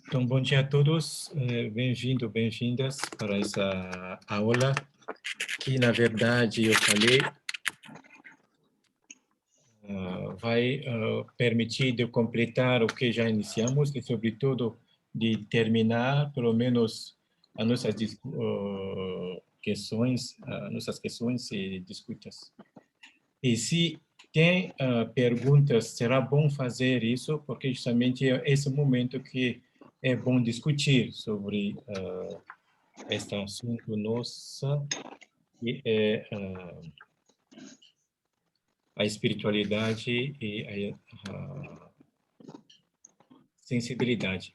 Então, bom dia a todos, bem-vindas para essa aula, que na verdade eu falei, vai permitir de completar o que já iniciamos e, sobretudo, de terminar, pelo menos, as nossas questões e disputas. E se tem perguntas, será bom fazer isso, porque justamente é esse momento que é bom discutir sobre este assunto nosso, que é a espiritualidade e a sensibilidade.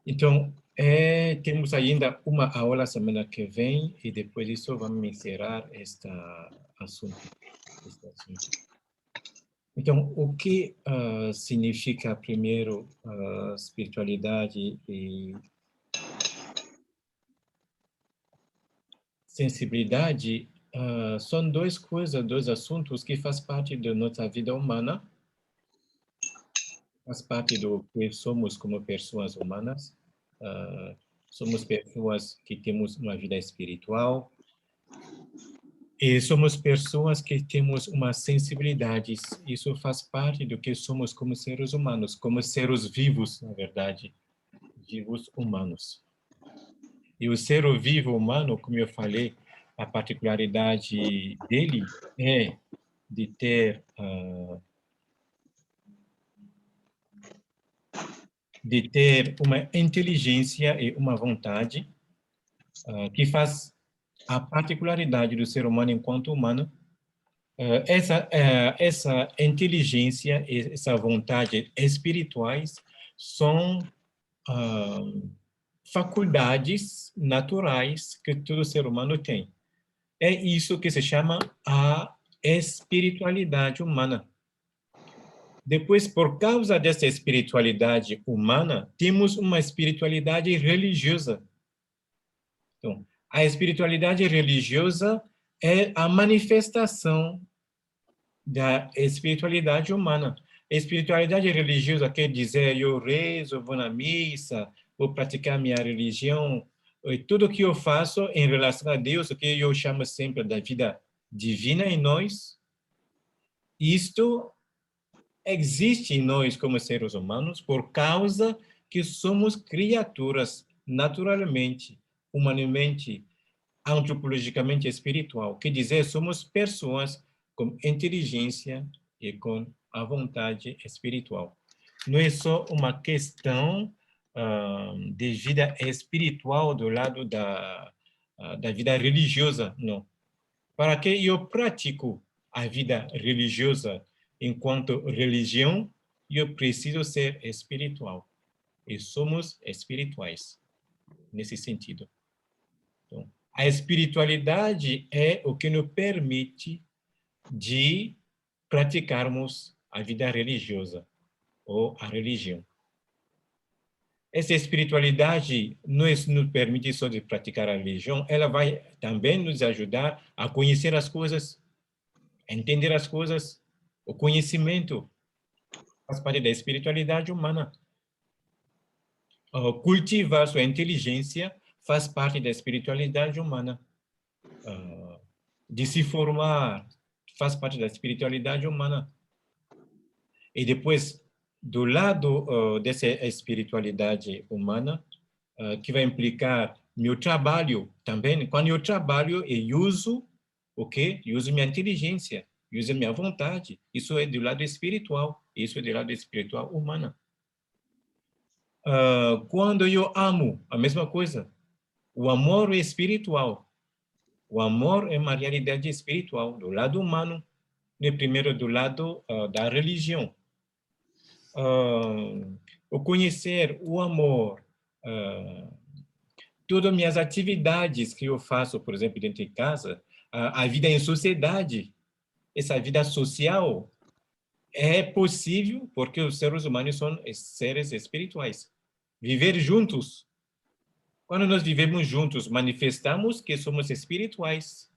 Então, temos ainda uma aula semana que vem e depois disso vamos encerrar este assunto. Então, o que significa, primeiro, espiritualidade e sensibilidade? São duas coisas, dois assuntos que fazem parte da nossa vida humana, faz parte do que somos como pessoas humanas. Somos pessoas que temos uma vida espiritual e somos pessoas que temos uma sensibilidade. Isso faz parte do que somos como seres humanos, como seres vivos, na verdade, vivos humanos. E o ser vivo humano, como eu falei, a particularidade dele é de ter uma inteligência e uma vontade que faz a particularidade do ser humano enquanto humano. Essa inteligência e essa vontade espirituais são faculdades naturais que todo ser humano tem. É isso que se chama a espiritualidade humana. Depois, por causa dessa espiritualidade humana, temos uma espiritualidade religiosa. Então, a espiritualidade religiosa é a manifestação da espiritualidade humana. A espiritualidade religiosa quer dizer eu rezo, vou na missa, vou praticar minha religião, e tudo que eu faço em relação a Deus, o que eu chamo sempre da vida divina em nós, isto existe em nós como seres humanos por causa que somos criaturas naturalmente, humanamente, antropologicamente espiritual, quer dizer, somos pessoas com inteligência e com a vontade espiritual. Não é só uma questão de vida espiritual do lado da vida religiosa, não. Para que eu pratico a vida religiosa enquanto religião, eu preciso ser espiritual. E somos espirituais, nesse sentido. Então, a espiritualidade é o que nos permite de praticarmos a vida religiosa, ou a religião. Essa espiritualidade nos permite só de praticar a religião, ela vai também nos ajudar a conhecer as coisas, a entender as coisas. O conhecimento faz parte da espiritualidade humana. Cultivar sua inteligência faz parte da espiritualidade humana. De se formar faz parte da espiritualidade humana. E depois, do lado dessa espiritualidade humana, que vai implicar meu trabalho também, quando eu trabalho, eu uso o quê? Eu uso minha inteligência, eu uso minha vontade. Isso é do lado espiritual, isso é do lado espiritual humano. Quando eu amo, a mesma coisa. O amor é espiritual. O amor é uma realidade espiritual, do lado humano, né? Primeiro do lado da religião. O conhecer o amor, todas as minhas atividades que eu faço, por exemplo, dentro de casa, a vida em sociedade, essa vida social é possível porque os seres humanos são seres espirituais. Viver juntos. Quando nós vivemos juntos, manifestamos que somos espirituais.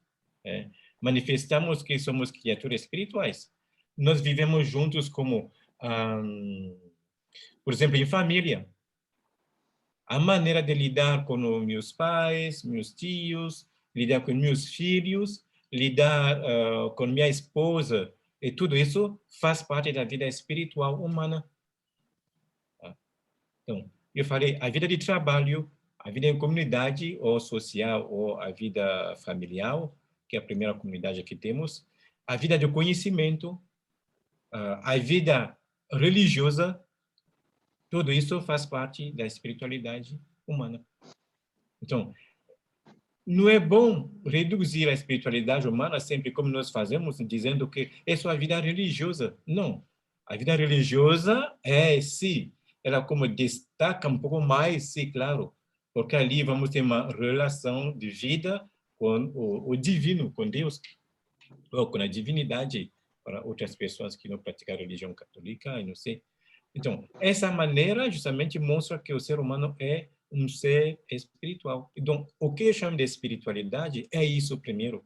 Manifestamos que somos criaturas espirituais. Nós vivemos juntos como Por exemplo, em família. A maneira de lidar com os meus pais, meus tios, lidar com meus filhos, lidar com minha esposa, e tudo isso faz parte da vida espiritual humana. Então, eu falei, a vida de trabalho, a vida em comunidade, ou social, ou a vida familiar, que é a primeira comunidade que temos, a vida de conhecimento, a vida religiosa, tudo isso faz parte da espiritualidade humana. Então, não é bom reduzir a espiritualidade humana sempre como nós fazemos, dizendo que é só a vida religiosa. Não. A vida religiosa é, sim, ela como destaca um pouco mais, sim, claro, porque ali vamos ter uma relação de vida com o divino, com Deus, ou com a divinidade, para outras pessoas que não praticam a religião católica, não sei. Então, essa maneira justamente mostra que o ser humano é um ser espiritual. Então, o que eu chamo de espiritualidade é isso primeiro.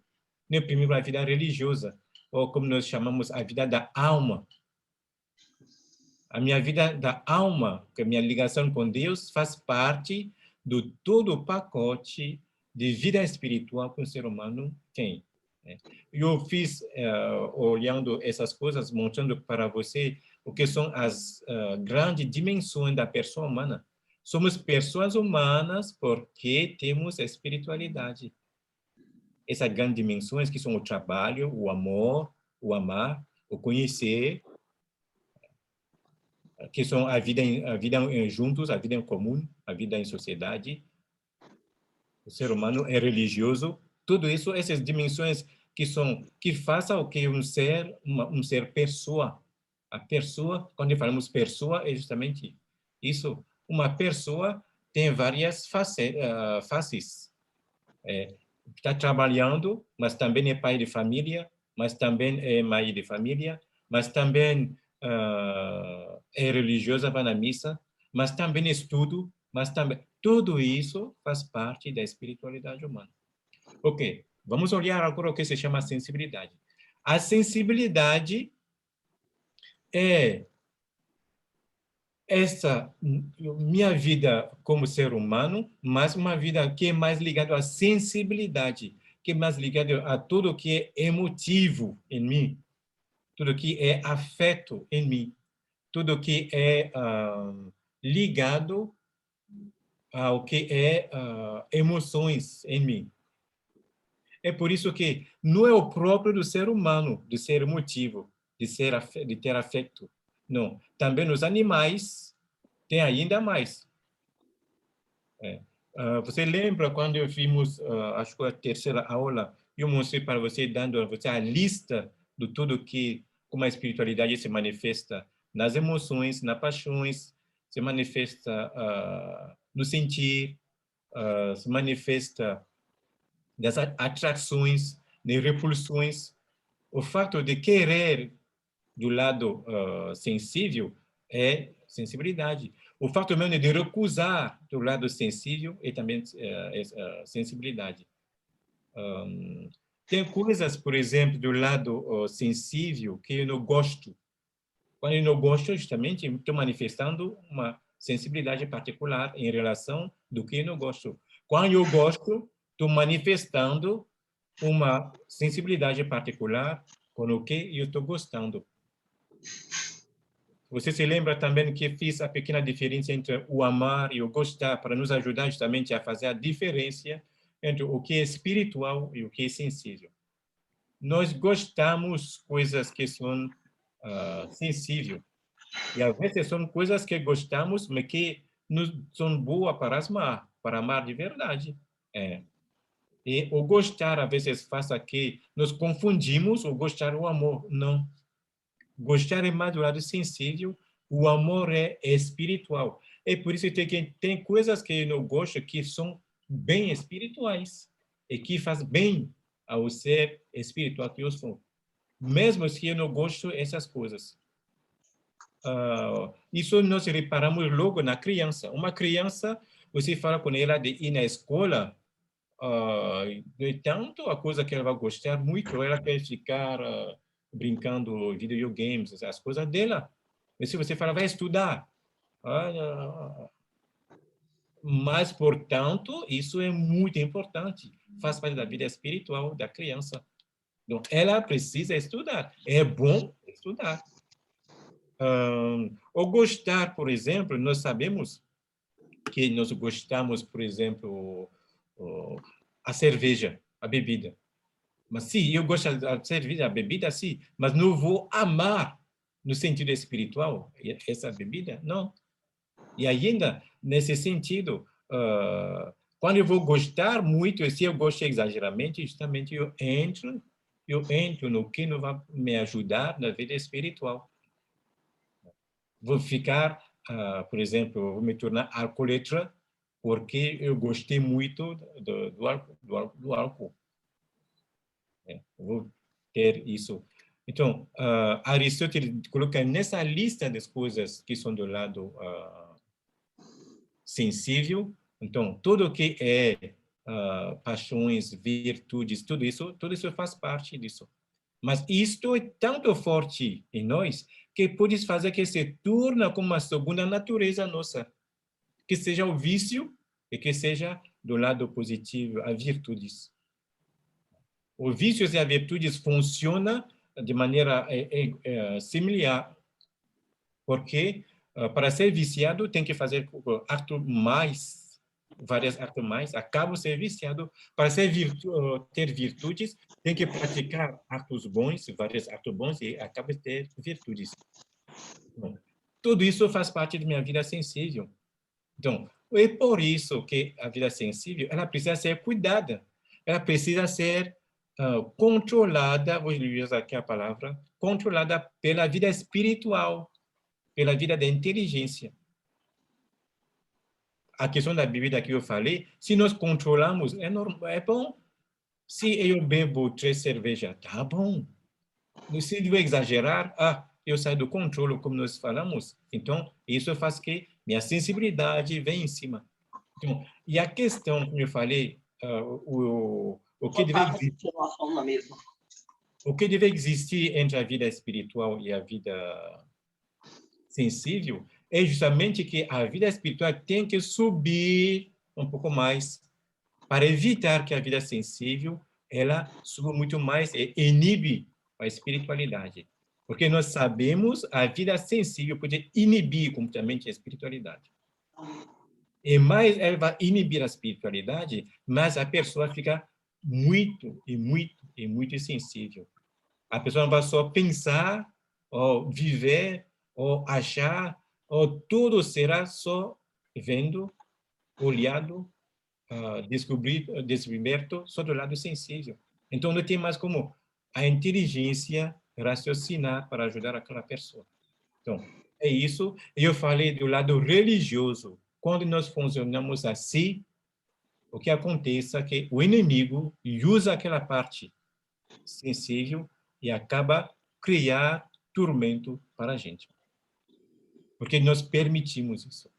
Não, primeiro a vida religiosa, ou como nós chamamos, a vida da alma. A minha vida da alma, que a minha ligação com Deus faz parte do todo o pacote de vida espiritual que o ser humano tem. Eu fiz, olhando essas coisas, mostrando para você o que são as grandes dimensões da pessoa humana. Somos pessoas humanas porque temos espiritualidade. Essas grandes dimensões que são o trabalho, o amor, o amar, o conhecer, que são a vida juntos, a vida em comum, a vida em sociedade. O ser humano é religioso. Tudo isso, essas dimensões que façam o que um ser pessoa. A pessoa, quando falamos pessoa, é justamente isso. Uma pessoa tem várias faces. Está trabalhando, mas também é pai de família, mas também é mãe de família, mas também é religiosa, vai na missa, mas também estuda, mas também... Tudo isso faz parte da espiritualidade humana. Ok, vamos olhar agora o que se chama sensibilidade. A sensibilidade é essa minha vida como ser humano, mas uma vida que é mais ligada à sensibilidade, que é mais ligada a tudo que é emotivo em mim, tudo que é afeto em mim, tudo que é ligado ao que é emoções em mim. É por isso que não é o próprio do ser humano, de ser emotivo, de ter afeto. Não. Também os animais têm ainda mais. Você lembra quando eu vimos, acho que a terceira aula, eu mostrei para você, dando a você a lista de tudo que, como a espiritualidade se manifesta nas emoções, nas paixões, se manifesta no sentir, se manifesta das atrações, de repulsões. O fato de querer do lado sensível é sensibilidade. O fato mesmo de recusar do lado sensível é também sensibilidade. Tem coisas, por exemplo, do lado sensível que eu não gosto. Quando eu não gosto, justamente, estou manifestando uma sensibilidade particular em relação do que eu não gosto. Quando eu gosto, estou manifestando uma sensibilidade particular com o que eu estou gostando. Você se lembra também que fiz a pequena diferença entre o amar e o gostar para nos ajudar justamente a fazer a diferença entre o que é espiritual e o que é sensível. Nós gostamos coisas que são sensíveis. E às vezes são coisas que gostamos, mas que nos são boas para amar de verdade. E o gostar, às vezes, faz que nós confundimos o gostar e o amor. Não. Gostar é mais do lado sensível, o amor é espiritual. É por isso que tem coisas que eu não gosto que são bem espirituais e que faz bem ao ser espiritual que eu sou. Mesmo se eu não gosto dessas coisas. Isso nós reparamos logo na criança. Uma criança, você fala com ela de ir na escola, no entanto, a coisa que ela vai gostar muito, ela quer ficar brincando videogames, as coisas dela. Mas se você fala, vai estudar, Mas, portanto, isso é muito importante. Faz parte da vida espiritual da criança. Então, ela precisa estudar. É bom estudar. Ou gostar, por exemplo, nós sabemos que nós gostamos, por exemplo, a cerveja, a bebida. Mas sim, eu gosto da cerveja, a bebida, sim, mas não vou amar no sentido espiritual essa bebida, não. E ainda, nesse sentido, quando eu vou gostar muito, se eu gosto exageradamente, justamente eu entro no que não vai me ajudar na vida espiritual. Vou ficar, por exemplo, vou me tornar alcoólatra porque eu gostei muito do álcool. Vou ter isso. Então, Aristóteles coloca nessa lista das coisas que são do lado sensível. Então, tudo que é paixões, virtudes, tudo isso faz parte disso. Mas isto é tanto forte em nós que pode fazer que se torne como uma segunda natureza nossa, que seja o vício e que seja do lado positivo as virtudes. Os vícios e as virtudes funcionam de maneira similar, porque para ser viciado tem que fazer várias artes mais, acaba ser viciado. Para ter virtudes, tem que praticar atos bons, vários atos bons, e acaba ter virtudes. Bom, tudo isso faz parte da minha vida sensível. Então, é por isso que a vida sensível, ela precisa ser cuidada, ela precisa ser controlada, vou usar aqui a palavra, controlada pela vida espiritual, pela vida da inteligência. A questão da bebida que eu falei, se nós controlamos, é bom. Se eu bebo 3 cervejas, tá bom. Se eu exagerar, eu saio do controle, como nós falamos. Então, isso faz que minha sensibilidade venha em cima. Então, e a questão, como eu falei, o que deve existir, o que deve existir entre a vida espiritual e a vida sensível é justamente que a vida espiritual tem que subir um pouco mais para evitar que a vida sensível ela suba muito mais e inibe a espiritualidade. Porque nós sabemos a vida sensível pode inibir completamente a espiritualidade. E mais ela vai inibir a espiritualidade, mais a pessoa fica muito sensível. A pessoa não vai só pensar, ou viver, ou achar, ou tudo será só vendo, olhado, descoberto só do lado sensível. Então, não tem mais como a inteligência raciocinar para ajudar aquela pessoa. Então, é isso. Eu falei do lado religioso. Quando nós funcionamos assim, o que acontece é que o inimigo usa aquela parte sensível e acaba criar tormento para a gente. Porque nós permitimos isso,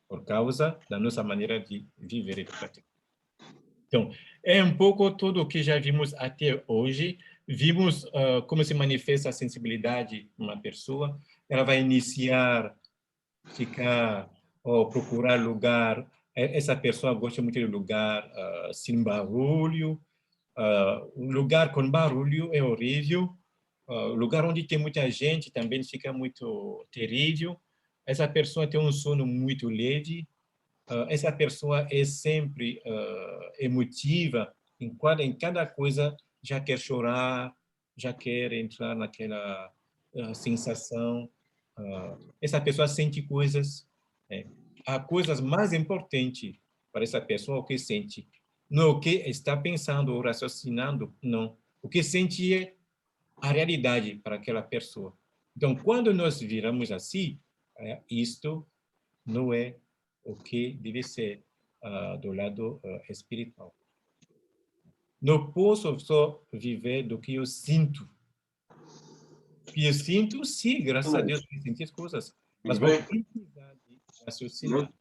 por causa da nossa maneira de viver e de praticar. Então, é um pouco tudo o que já vimos até hoje. Vimos como se manifesta a sensibilidade numa pessoa. Ela vai iniciar, ficar, ou procurar lugar. Essa pessoa gosta muito de lugar sem barulho. Um lugar com barulho é horrível. Lugar onde tem muita gente também fica muito terrível. Essa pessoa tem um sono muito leve. Essa pessoa é sempre emotiva, em cada coisa já quer chorar, já quer entrar naquela sensação. Essa pessoa sente coisas. Há coisas mais importantes para essa pessoa, o que sente. Não o que está pensando ou raciocinando, não. O que sente é a realidade para aquela pessoa. Então, quando nós viramos assim, isto não é o que deve ser do lado espiritual. Não posso só viver do que eu sinto. O que eu sinto, sim, graças a Deus, eu sinto as coisas. Mas vou precisar de raciocinar.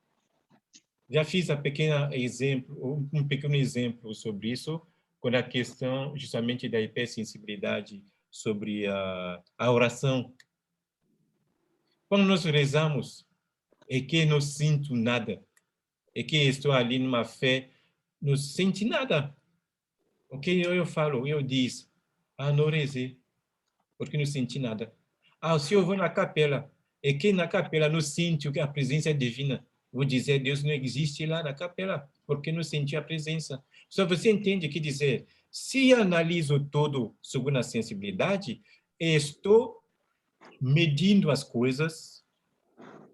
Já fiz um pequeno exemplo sobre isso, quando a questão justamente da hipersensibilidade sobre a oração. Quando nós rezamos, é que não sinto nada. É que estou ali numa fé, não sinto nada. O que eu falo? Eu disse, não rezei, porque não senti nada. Se eu vou na capela, é que na capela não sinto a presença divina. Vou dizer, Deus não existe lá na capela, porque não senti a presença. Só você entende que dizer, se analiso todo segundo a sensibilidade, estou medindo as coisas,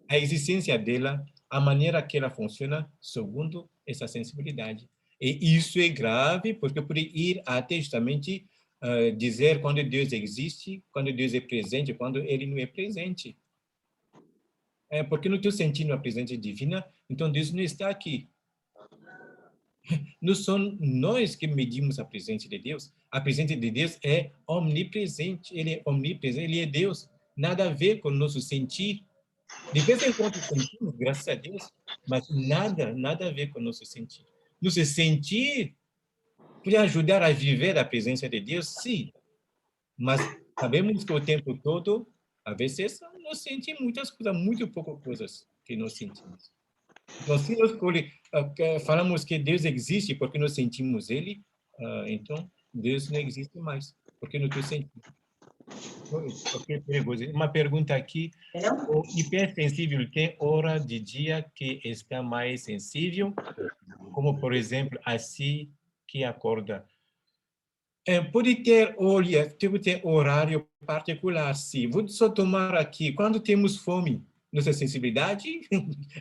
a existência dela, a maneira que ela funciona, segundo essa sensibilidade. E isso é grave, porque pode ir até justamente dizer quando Deus existe, quando Deus é presente, quando ele não é presente. Porque não estou sentindo a presença divina, então Deus não está aqui. Não somos nós que medimos a presença de Deus. A presença de Deus é omnipresente, ele é omnipresente, ele é Deus. Nada a ver com o nosso sentir. De vez em quando sentimos, graças a Deus, mas nada a ver com o nosso sentir. Nosso sentir pode ajudar a viver a presença de Deus, sim, mas sabemos que o tempo todo, às vezes, nós sentimos muitas coisas, muito poucas coisas que nós sentimos. Então, se nós falamos que Deus existe porque nós sentimos Ele, então Deus não existe mais, porque não estou sentindo. Porque é perigoso. Uma pergunta aqui, o hipersensível tem hora de dia que está mais sensível, como, por exemplo, assim que acorda. Pode ter, olha, ter horário particular, sim. Vou só tomar aqui, quando temos fome, nossa sensibilidade,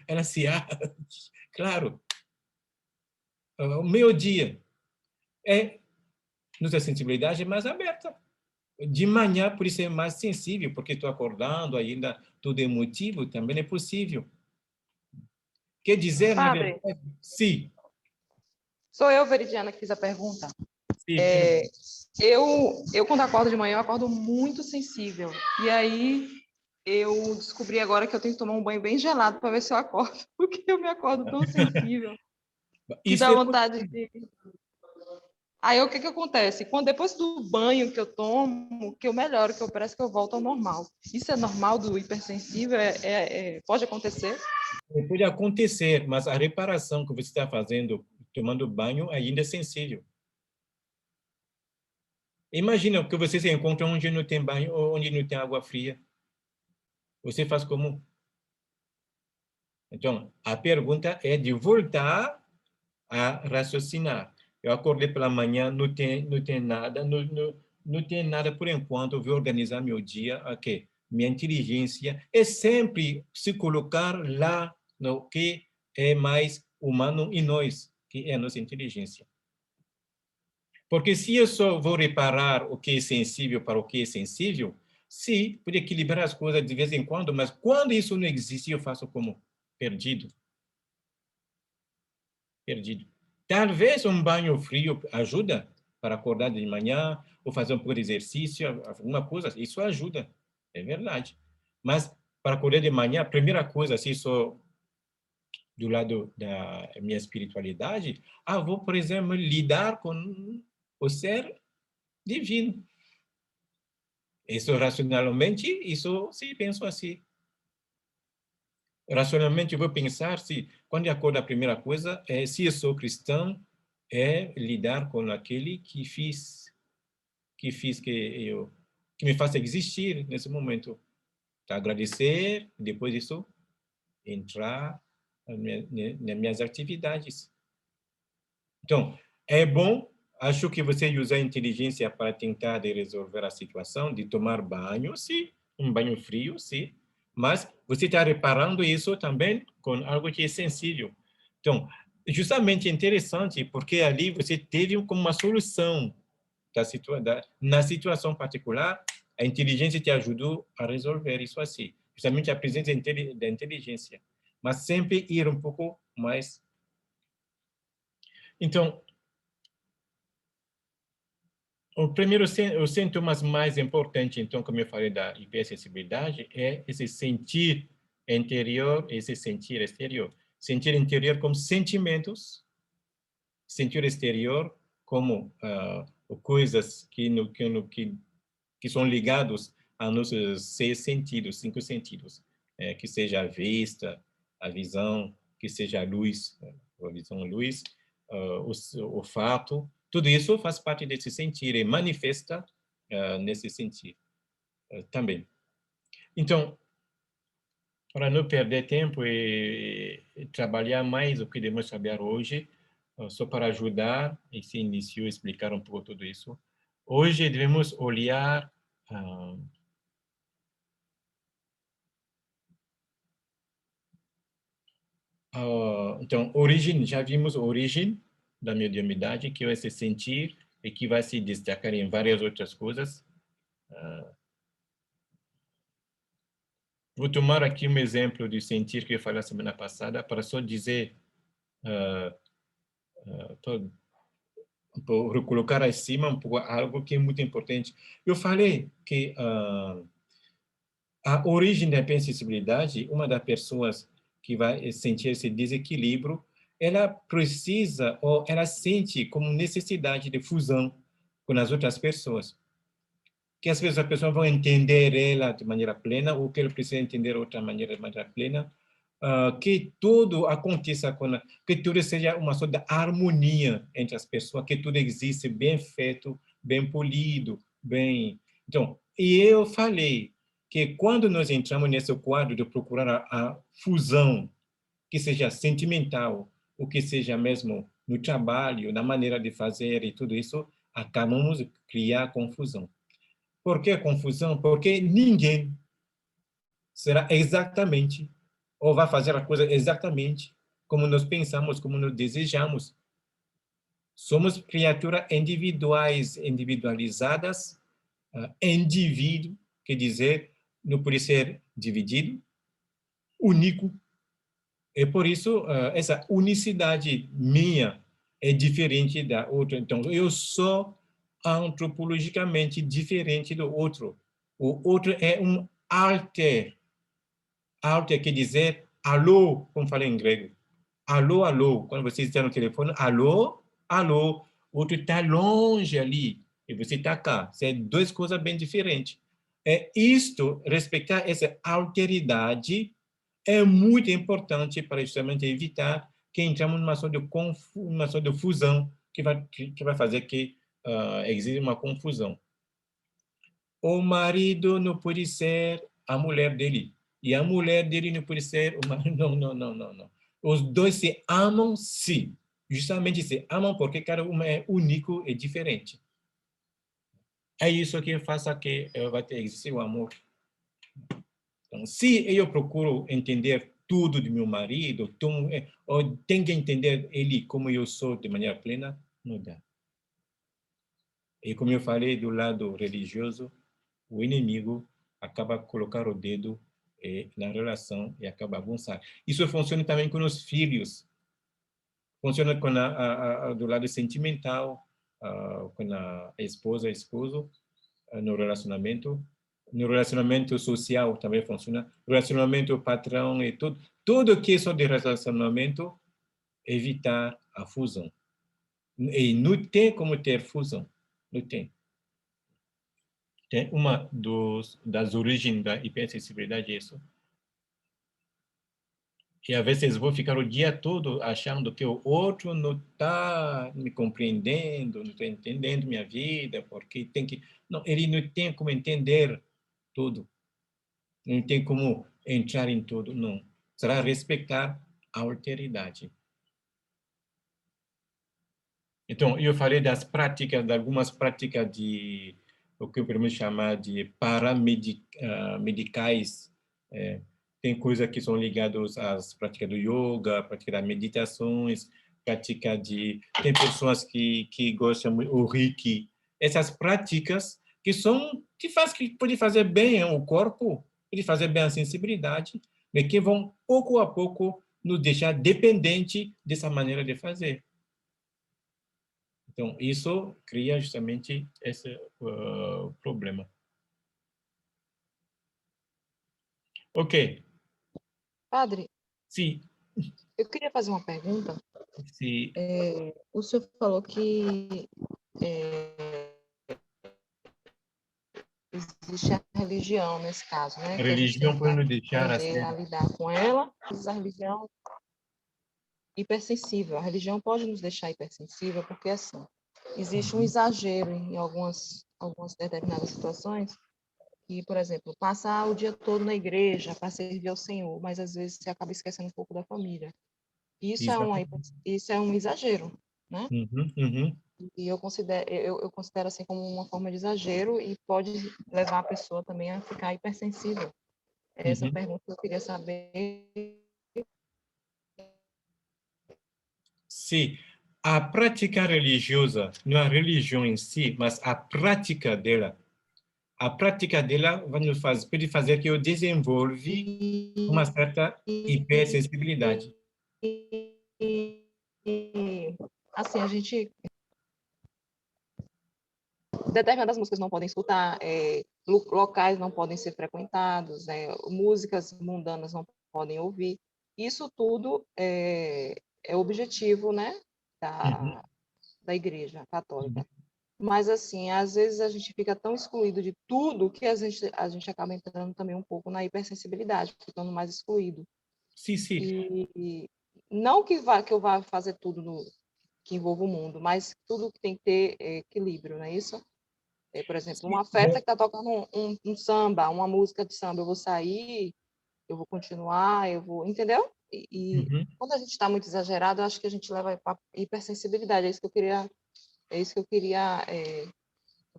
ela se abre, claro. O meio-dia, nossa sensibilidade é mais aberta. De manhã, por isso é mais sensível, porque estou acordando ainda, tudo emotivo, também é possível. Quer dizer, na Padre, verdade, sim. sou eu, Veridiana, que fiz a pergunta. Sim, Eu, quando acordo de manhã, eu acordo muito sensível. E aí, eu descobri agora que eu tenho que tomar um banho bem gelado para ver se eu acordo, porque eu me acordo tão sensível, que isso dá é vontade possível. de... Aí, o que que acontece? Quando depois do banho que eu tomo, que eu melhoro, que eu parece que eu volto ao normal. Isso é normal do hipersensível? Pode acontecer? Pode acontecer, mas a reparação que você está fazendo, tomando banho, ainda é sensível. Imagina que você se encontra onde não tem banho ou onde não tem água fria. Você faz como? Então, a pergunta é de voltar a raciocinar. Eu acordei pela manhã, não tem nada, não tem nada por enquanto, eu vou organizar meu dia, ok. Minha inteligência é sempre se colocar lá no que é mais humano em nós, que é a nossa inteligência. Porque se eu só vou reparar o que é sensível para o que é sensível, sim, pode equilibrar as coisas de vez em quando, mas quando isso não existe, eu faço como? Perdido. Perdido. Talvez um banho frio ajuda para acordar de manhã, ou fazer um pouco de exercício, alguma coisa, isso ajuda, é verdade. Mas para acordar de manhã, a primeira coisa, se sou do lado da minha espiritualidade, vou, por exemplo, lidar com o ser divino. Isso racionalmente, isso sim, penso assim. Racionalmente eu vou pensar se, quando eu acordo, a primeira coisa é, se eu sou cristão, é lidar com aquele que me faça existir nesse momento. Agradecer, depois disso, entrar nas minhas atividades. Então, é bom, acho que você usa a inteligência para tentar resolver a situação, de tomar banho, sim, um banho frio, sim, mas você está reparando isso também com algo que é sensível. Então, justamente interessante, porque ali você teve como uma solução na situação particular, a inteligência te ajudou a resolver isso assim, justamente a presença da inteligência, mas sempre ir um pouco mais. Então, o primeiro, os sintomas mais importantes, então, como eu falei da hipersensibilidade, é esse sentir interior, esse sentir exterior. Sentir interior como sentimentos, sentir exterior como coisas que são ligados a nossos 6 sentidos, 5 sentidos, que seja a vista, a visão, que seja a luz, a visão, a luz, o fato, tudo isso faz parte desse sentir e manifesta nesse sentir também. Então, para não perder tempo e trabalhar mais o que devemos trabalhar hoje, só para ajudar esse início, explicar um pouco tudo isso. Hoje devemos olhar então, origem, já vimos a origem da mediunidade, que é esse sentir e que vai se destacar em várias outras coisas. Vou tomar aqui um exemplo de sentir que eu falei a semana passada, para só dizer, para colocar acima um pouco algo que é muito importante. Eu falei que a origem da hipersensibilidade, uma das pessoas que vai sentir esse desequilíbrio, ela precisa, ou ela sente como necessidade de fusão com as outras pessoas. Que às vezes as pessoas vão entender ela de maneira plena, ou que ela precisa entender outra maneira de maneira plena, que tudo aconteça, que tudo seja uma sorte de harmonia entre as pessoas, que tudo existe bem feito, bem polido, bem... Então, e eu falei que quando nós entramos nesse quadro de procurar a fusão, que seja sentimental, ou que seja mesmo no trabalho, na maneira de fazer e tudo isso, acabamos de criar confusão. Por que confusão? Porque ninguém será exatamente, ou vai fazer a coisa exatamente como nós pensamos, como nós desejamos. Somos criaturas individuais, individualizadas, indivíduo, quer dizer, não pode ser dividido, único. E por isso, essa unicidade minha é diferente da outra. Então, eu sou antropologicamente diferente do outro. O outro é um alter. Alter quer dizer alô, como fala em grego. Alô, alô. Quando você está no telefone, alô, alô. O outro está longe ali e você está cá. São duas coisas bem diferentes. É isto, respeitar essa alteridade é muito importante para justamente evitar que entramos numa sorte de fusão que vai fazer que exista uma confusão. O marido não pode ser a mulher dele. E a mulher dele não pode ser o marido. Não, não, não, não, não. Os dois se amam, sim. Justamente se amam porque cada um é único e diferente. É isso que faz que vai ter existir o amor. Então, se eu procuro entender tudo de meu marido, ou tenho que entender ele como eu sou de maneira plena, não dá. E como eu falei do lado religioso, o inimigo acaba colocar o dedo na relação e acaba bagunçar. Isso funciona também com os filhos. Funciona com do lado sentimental, com a esposa, esposo, no relacionamento. No relacionamento social também funciona. Relacionamento patrão e tudo. Tudo que é só de relacionamento, evitar a fusão. E não tem como ter fusão. Não tem. Tem uma das origens da hipersensibilidade, isso. E às vezes vou ficar o dia todo achando que o outro não está me compreendendo, não está entendendo minha vida, porque tem que... Não, ele não tem como entender tudo. Não tem como entrar em tudo, não. Será respeitar a alteridade. Então, eu falei das práticas, de algumas práticas de o que eu podemos chamar de paramedicais. Tem coisas que são ligadas às práticas do yoga, prática das meditações, prática de... Tem pessoas que gostam o Reiki. Essas práticas que pode fazer bem ao corpo, pode fazer bem à sensibilidade, mas que vão, pouco a pouco, nos deixar dependente dessa maneira de fazer. Então, isso cria justamente esse problema. Ok. Padre, Sim. eu queria fazer uma pergunta. Sim. O senhor falou que existe a religião nesse caso, né? A Que a gente tem religião que pode nos deixar aprender assim. a lidar com ela. A religião hipersensível. A religião pode nos deixar hipersensível porque, assim, existe um exagero em algumas determinadas situações que, por exemplo, passar o dia todo na igreja para servir ao Senhor, mas às vezes você acaba esquecendo um pouco da família. Exatamente. Isso é um exagero, né? Uhum, uhum, E eu considero assim como uma forma de exagero e pode levar a pessoa também a ficar hipersensível. Essa uhum. pergunta que eu queria saber. Sim, a prática religiosa, não a religião em si, mas a prática dela. A prática dela pode fazer que eu desenvolva uma certa hipersensibilidade. Assim, a gente determinadas músicas não podem escutar, locais não podem ser frequentados, músicas mundanas não podem ouvir. Isso tudo é objetivo, né, Uhum, da Igreja uhum. Católica. Mas, assim, às vezes a gente fica tão excluído de tudo que a gente acaba entrando também um pouco na hipersensibilidade, ficando mais excluído. Sim, sim. E não que eu vá fazer tudo que envolva o mundo, mas tudo que tem que ter equilíbrio, não é isso? Por exemplo, Sim. uma festa que está tocando um samba, uma música de samba, eu vou sair, eu vou continuar, eu vou. Entendeu? E Uhum. quando a gente está muito exagerado, eu acho que a gente leva para hipersensibilidade. É isso que eu queria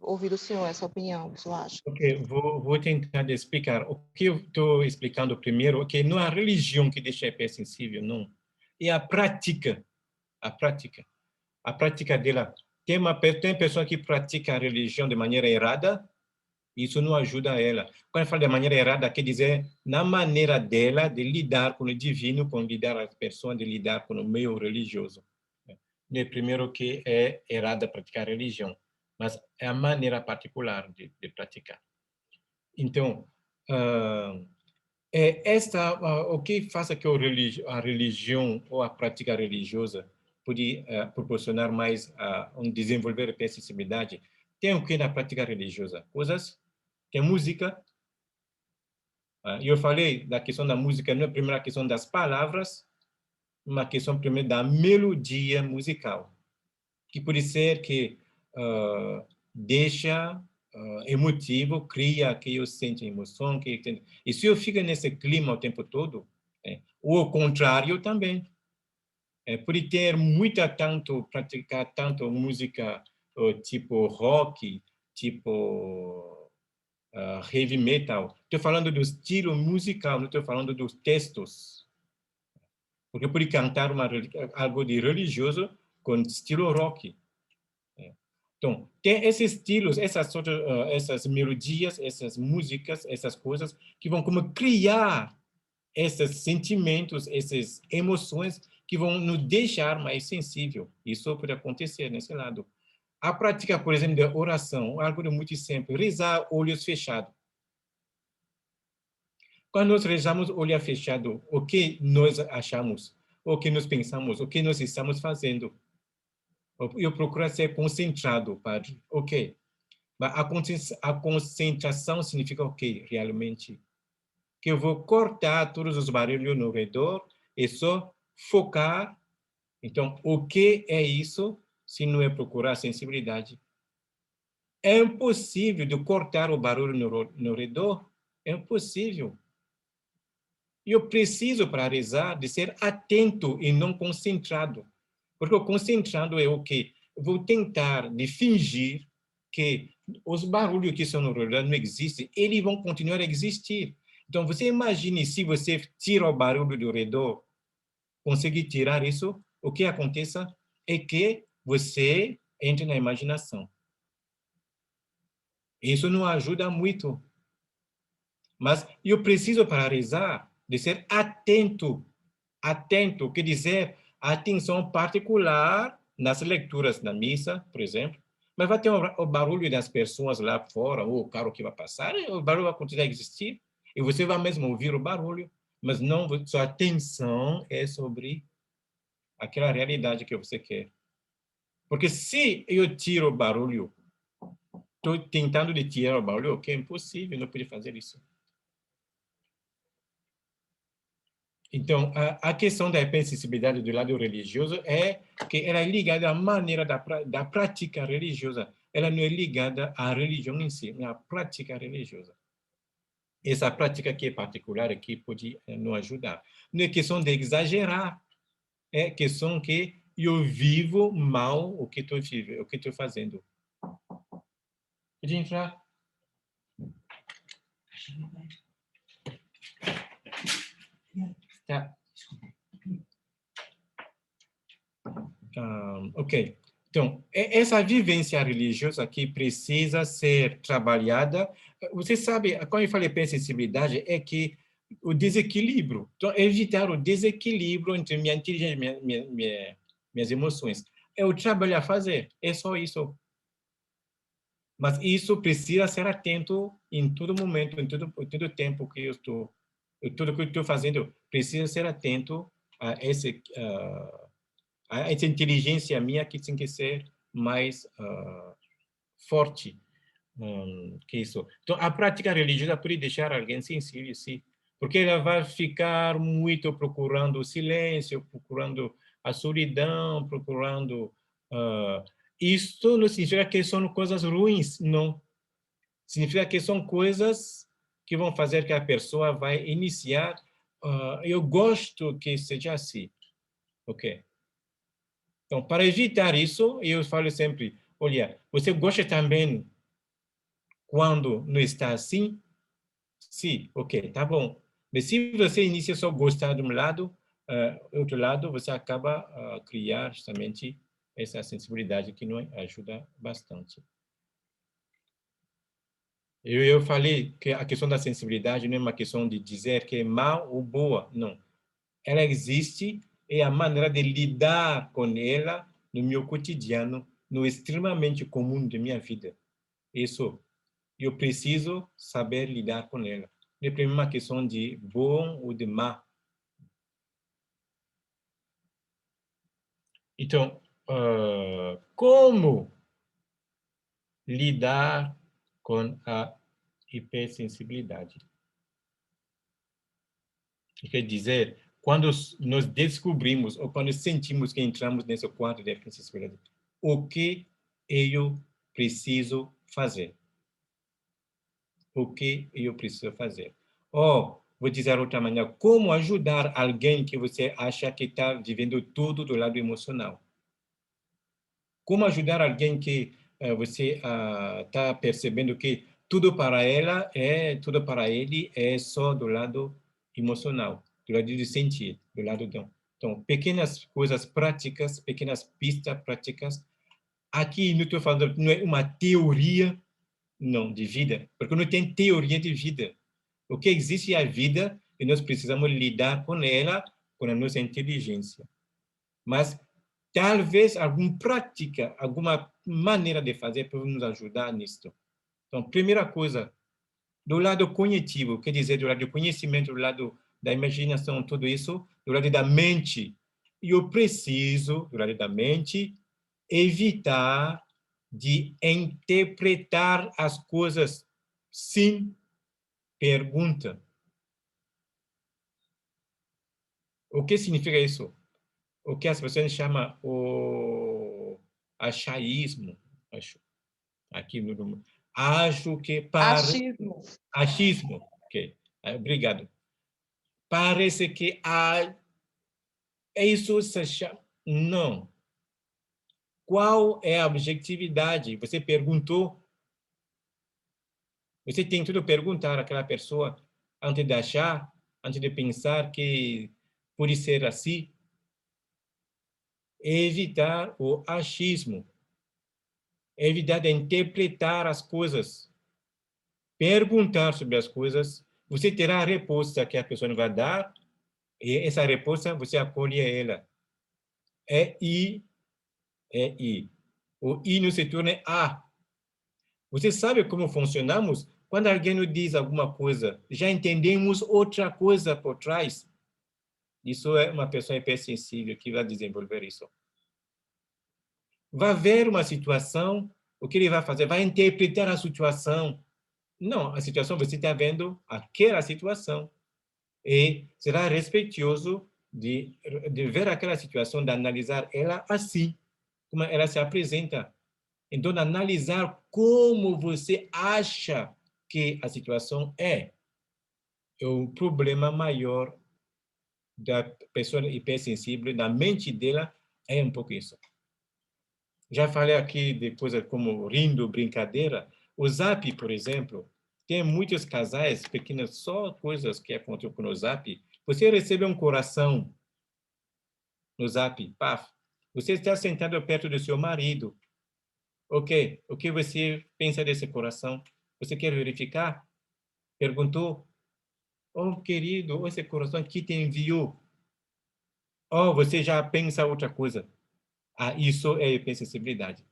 ouvir do senhor, essa opinião, o que o senhor acha? Ok, vou tentar explicar. O que eu estou explicando primeiro, que não é a religião que deixa hipersensível, não. É a prática. A prática. A prática dela. Tem pessoa que pratica a religião de maneira errada, isso não ajuda ela. Quando eu falo de maneira errada, quer dizer na maneira dela de lidar com o divino, com lidar com as pessoas, de lidar com o meio religioso. Não é primeiro que é errada praticar a religião, mas é a maneira particular de praticar. Então, o que faz que a religião ou a prática religiosa pode proporcionar mais um desenvolver a sensibilidade? Tem o que na prática religiosa? Coisas, tem música. Eu falei da questão da música, não é a primeira questão das palavras, uma questão primeiro da melodia musical, que pode ser que deixa emotivo, cria que eu sinto emoção, e se eu fico nesse clima o tempo todo, ou o contrário também, pode ter muita tanto praticar tanto música tipo rock, tipo heavy metal. Estou falando do estilo musical, não estou falando dos textos. Porque pode cantar algo de religioso com estilo rock. Então, tem esses estilos, essas melodias, essas músicas, essas coisas que vão como criar esses sentimentos, essas emoções que vão nos deixar mais sensível. Isso pode acontecer nesse lado. A prática, por exemplo, da oração, algo de muito simples, rezar olhos fechados. Quando nós rezamos olho fechado, o que nós achamos? O que nós pensamos? O que nós estamos fazendo? Eu procuro ser concentrado, padre. Ok. Mas a concentração significa o quê, realmente? Que eu vou cortar todos os barulhos no redor e só focar. Então, o que é isso se não é procurar sensibilidade? É impossível de cortar o barulho no redor. É impossível. Eu preciso, para rezar, de ser atento e não concentrado. Porque o concentrado é o quê? Eu vou tentar de fingir que os barulhos que são no redor não existem, eles vão continuar a existir. Então, você imagine se você tira o barulho do redor, conseguir tirar isso, o que acontece é que você entra na imaginação. Isso não ajuda muito. Mas eu preciso, para rezar, de ser atento. Atento, quer dizer, atenção particular nas leituras da missa, por exemplo, mas vai ter o barulho das pessoas lá fora, ou o carro que vai passar, e o barulho vai continuar a existir, e você vai mesmo ouvir o barulho, mas não, sua atenção é sobre aquela realidade que você quer. Porque se eu tiro o barulho estou tentando de tirar o barulho, que é impossível, não pode fazer isso. Então, a questão da hipersensibilidade do lado religioso é que ela é ligada à maneira da prática religiosa. Ela não é ligada à religião em si, mas à prática religiosa. Essa prática que é particular aqui pode nos ajudar. Não é questão de exagerar, é questão que eu vivo mal o que estou fazendo. Pode entrar? Tá. Ok. Então, essa vivência religiosa aqui precisa ser trabalhada. Você sabe, quando eu falei hipersensibilidade, é que o desequilíbrio. Então, evitar o desequilíbrio entre minha inteligência e minhas emoções. É o trabalho a fazer. É só isso. Mas isso precisa ser atento em todo momento, em todo tempo que eu estou. Tudo que eu estou fazendo precisa ser atento a essa inteligência minha que tem que ser mais forte que isso. Então, a prática religiosa pode deixar alguém sensível, sim, porque ela vai ficar muito procurando o silêncio, procurando a solidão, procurando... isso não significa que são coisas ruins, não. Significa que são coisas que vão fazer que a pessoa vai iniciar... eu gosto que seja assim, ok? Então, para evitar isso, eu falo sempre, olha, você gosta também quando não está assim? Sim, ok, tá bom. Mas se você inicia só a gostar de um lado, outro lado, você acaba a criar justamente essa sensibilidade que nos ajuda bastante. Eu falei que a questão da sensibilidade não é uma questão de dizer que é mal ou boa, não. Ela existe e a maneira de lidar com ela no meu cotidiano, no extremamente comum da minha vida. Isso, eu preciso saber lidar com ela. Não é uma questão de bom ou de má. Então, como lidar com a hipersensibilidade? Quer dizer, quando nós descobrimos ou quando sentimos que entramos nesse quadro de hipersensibilidade, o que eu preciso fazer? O que eu preciso fazer? Ou, vou dizer outra maneira, como ajudar alguém que você acha que está vivendo tudo do lado emocional? Como ajudar alguém que você está percebendo que tudo para tudo para ele é só do lado emocional, do lado de sentir, do lado de... Então, pequenas coisas práticas, pequenas pistas práticas. Aqui não estou falando, não é uma teoria, não, de vida, porque não tem teoria de vida. O que existe é a vida e nós precisamos lidar com ela, com a nossa inteligência. Mas talvez alguma prática, alguma maneira de fazer para nos ajudar nisso. Então, primeira coisa, do lado cognitivo, quer dizer, do lado do conhecimento, do lado da imaginação, tudo isso, do lado da mente, eu preciso, do lado da mente, evitar de interpretar as coisas sem pergunta. O que significa isso? O que as pessoas chamam o achaísmo, acho, aqui no acho que Achismo. achismo, ok, obrigado. Parece que isso se chama, não. Qual é a objetividade? Você perguntou, você tem tudo perguntar àquela pessoa antes de achar, antes de pensar que pode ser assim. Evitar o achismo, evitar de interpretar as coisas, perguntar sobre as coisas, você terá a resposta que a pessoa vai dar, e essa resposta você acolhe ela. É I, é I. O I não se torna A. Você sabe como funcionamos? Quando alguém nos diz alguma coisa, já entendemos outra coisa por trás. Isso é uma pessoa hipersensível que vai desenvolver isso. Vai haver uma situação O que ele vai fazer? Vai interpretar a situação. Não, a situação, você está vendo aquela situação. E será respeitoso de ver aquela situação, de analisar ela assim, como ela se apresenta. Então, analisar como você acha que a situação é o problema maior da pessoa hipersensível, da mente dela, é um pouco isso. Já falei aqui depois como rindo, brincadeira. O Zap, por exemplo, tem muitos casais, pequenas só coisas que acontecem com o Zap. Você recebe um coração no Zap, paf. Você está sentado perto do seu marido. Ok, o que você pensa desse coração? Você quer verificar? Perguntou. Oh, querido, esse coração que te enviou. Oh, você já pensa outra coisa. Ah, isso é hipersensibilidade.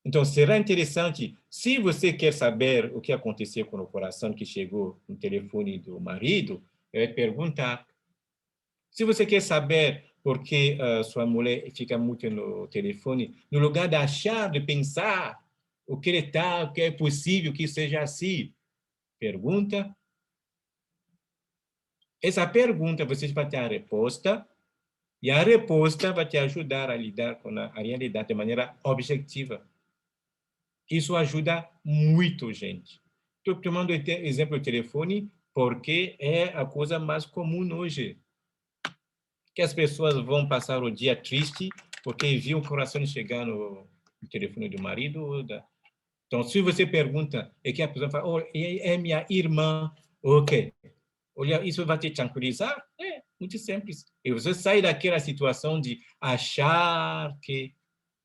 Então, será interessante, se você quer saber o que aconteceu com o coração que chegou no telefone do marido, perguntar. Se você quer saber por que sua mulher fica muito no telefone, no lugar de achar, de pensar o que ele está, o que é possível que seja assim, pergunta. Essa pergunta você vai ter a resposta, e a resposta vai te ajudar a lidar com a realidade de maneira objetiva. Isso ajuda muito, gente. Estou tomando exemplo do telefone porque é a coisa mais comum hoje. Que as pessoas vão passar o dia triste porque viu o coração chegar no telefone do marido. Então, se você pergunta, é que a pessoa fala, oh, é minha irmã, ok. Olha, isso vai te tranquilizar? É, muito simples. E você sai daquela situação de achar que,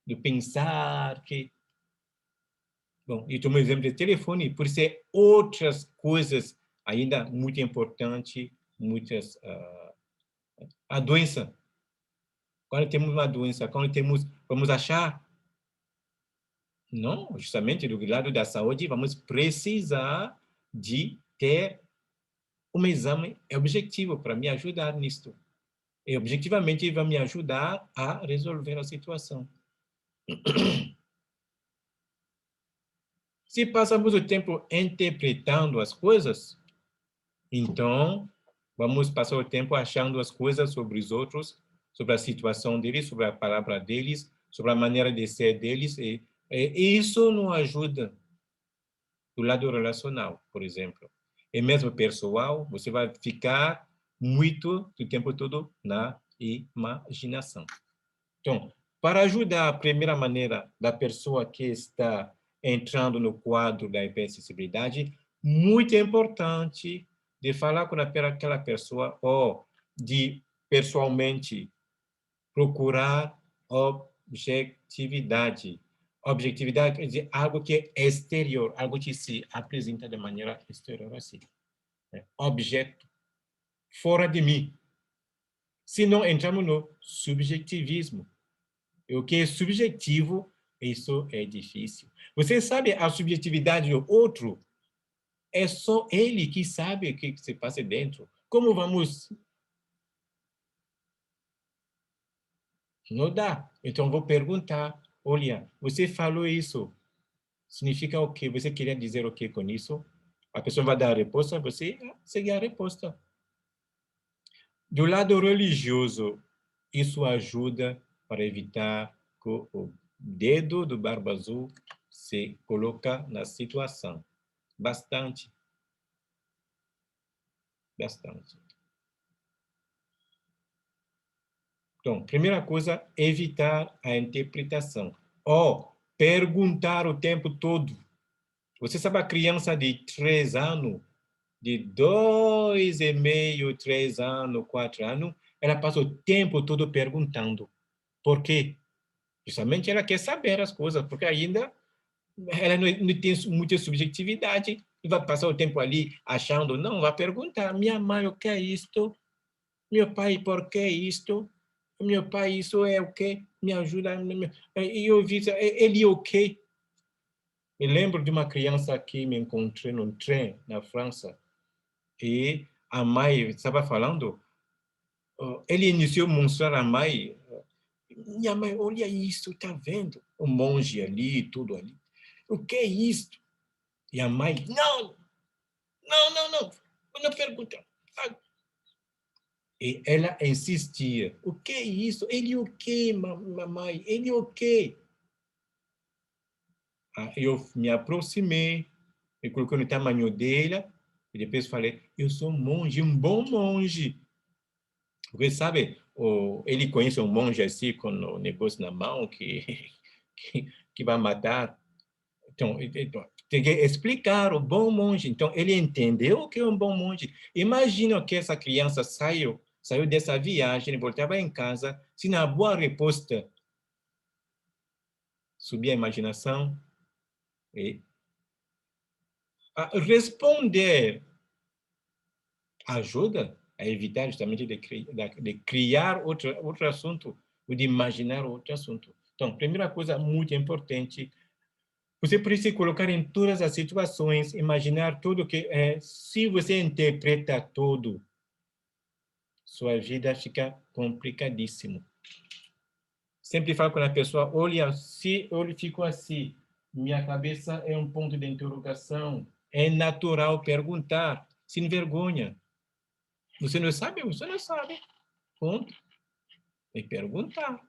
de pensar que... Bom, e tomo o exemplo de telefone, por ser outras coisas ainda muito importantes, muitas... a doença. Quando temos uma doença, quando temos... Vamos achar... Não, justamente do lado da saúde, vamos precisar de ter um exame objetivo para me ajudar nisto. E objetivamente vai me ajudar a resolver a situação. Se passamos o tempo interpretando as coisas, então vamos passar o tempo achando as coisas sobre os outros, sobre a situação deles, sobre a palavra deles, sobre a maneira de ser deles, e isso não ajuda do lado relacional, por exemplo. E mesmo pessoal, você vai ficar muito do tempo todo na imaginação. Então, para ajudar, a primeira maneira da pessoa que está entrando no quadro da hipersensibilidade, muito importante de falar com aquela pessoa ou de pessoalmente procurar objetividade. Objetividade quer dizer algo que é exterior, algo que se apresenta de maneira exterior assim. Objeto, fora de mim. Se não entramos no subjetivismo. O que é subjetivo, isso é difícil. Você sabe a subjetividade do outro? É só ele que sabe o que se passa dentro. Como vamos? Não dá. Então, vou perguntar. Olha, você falou isso. Significa o quê? Você queria dizer o quê com isso? A pessoa vai dar a resposta, você segue a resposta. Do lado religioso, isso ajuda para evitar que o dedo do Barba Azul se coloca na situação. Bastante. Bastante. Então, primeira coisa, evitar a interpretação. Ou perguntar o tempo todo. Você sabe a criança de 3 anos, de 2,5, 3 anos, 4 anos, ela passa o tempo todo perguntando. Por quê? Justamente ela quer saber as coisas, porque ainda ela não tem muita subjetividade. E vai passar o tempo ali achando, não, vai perguntar, minha mãe, o que é isto? Meu pai, por que isto? Meu pai, isso é o quê? Me ajuda. E eu vi, ele é o quê? Me lembro de uma criança que me encontrei num trem na França e a mãe estava falando, ele iniciou a mostrar a mãe Minha mãe, olha isso, tá vendo? O monge ali, tudo ali. O que é isto? E a mãe, não, não pergunta. E ela insistia, o que é isso? Ele o quê, mamãe? Ele o quê? Eu me aproximei, me coloquei no tamanho dela, e depois falei, eu sou um monge, um bom monge. Porque, sabe, ele conhece um monge assim, com o negócio na mão, que vai matar. Então, tem que explicar o bom monge. Então, ele entendeu o que é um bom monge. Imagina que essa criança saiu dessa viagem, voltava em casa, se na boa resposta subir a imaginação e responder ajuda a evitar justamente de criar outro assunto ou de imaginar outro assunto. Então, primeira coisa muito importante, você precisa colocar em todas as situações, imaginar tudo que é. Se você interpreta tudo, sua vida fica complicadíssimo. Sempre falo com a pessoa, olha, se eu fico assim, minha cabeça é um ponto de interrogação, é natural perguntar, sem vergonha. Você não sabe? Você não sabe. Ponto. E perguntar.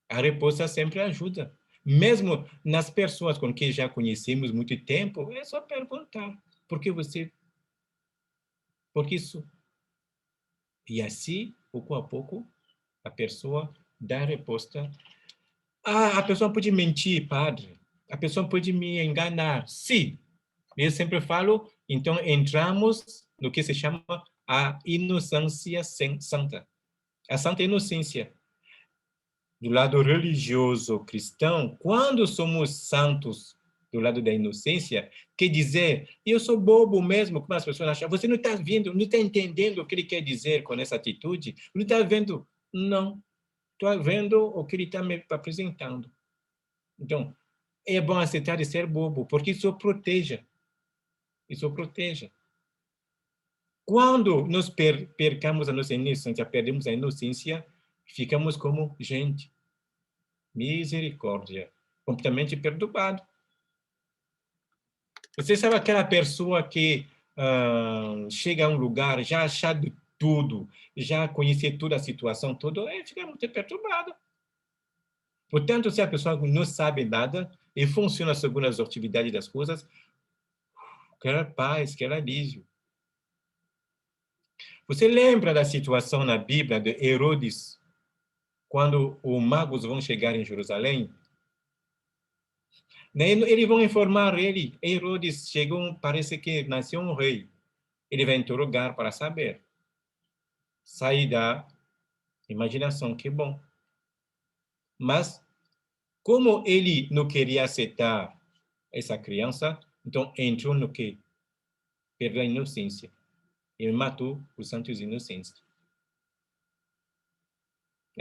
A resposta sempre ajuda. Mesmo nas pessoas com quem já conhecemos muito tempo, é só perguntar. Por que você... Por que isso? E assim, pouco a pouco, a pessoa dá a resposta. A pessoa pode mentir, padre. A pessoa pode me enganar. Sim. Eu sempre falo, então entramos no que se chama a inocência santa. A santa inocência. Do lado religioso cristão, quando somos santos do lado da inocência, quer dizer, eu sou bobo mesmo, como as pessoas acham. Você não está vendo, não está entendendo o que ele quer dizer com essa atitude? Não está vendo? Não. Estou vendo o que ele está me apresentando. Então, é bom aceitar de ser bobo, porque isso proteja. Isso proteja. Quando nós percamos a nossa inocência, perdemos a inocência, ficamos como gente. Misericórdia. Completamente perturbado. Você sabe aquela pessoa que chega a um lugar já achado tudo, já conhecer toda a situação, tudo, fica muito perturbado. Portanto, se a pessoa não sabe nada e funciona segundo as atividades das coisas, quer paz, quer alívio. Você lembra da situação na Bíblia de Herodes, quando os magos vão chegar em Jerusalém? Eles vão informar ele. Herodes chegou, parece que nasceu um rei. Ele vai interrogar para saber. Sair da imaginação, que bom. Mas, como ele não queria aceitar essa criança, então entrou no que? Perdeu a inocência. Ele matou os santos inocentes.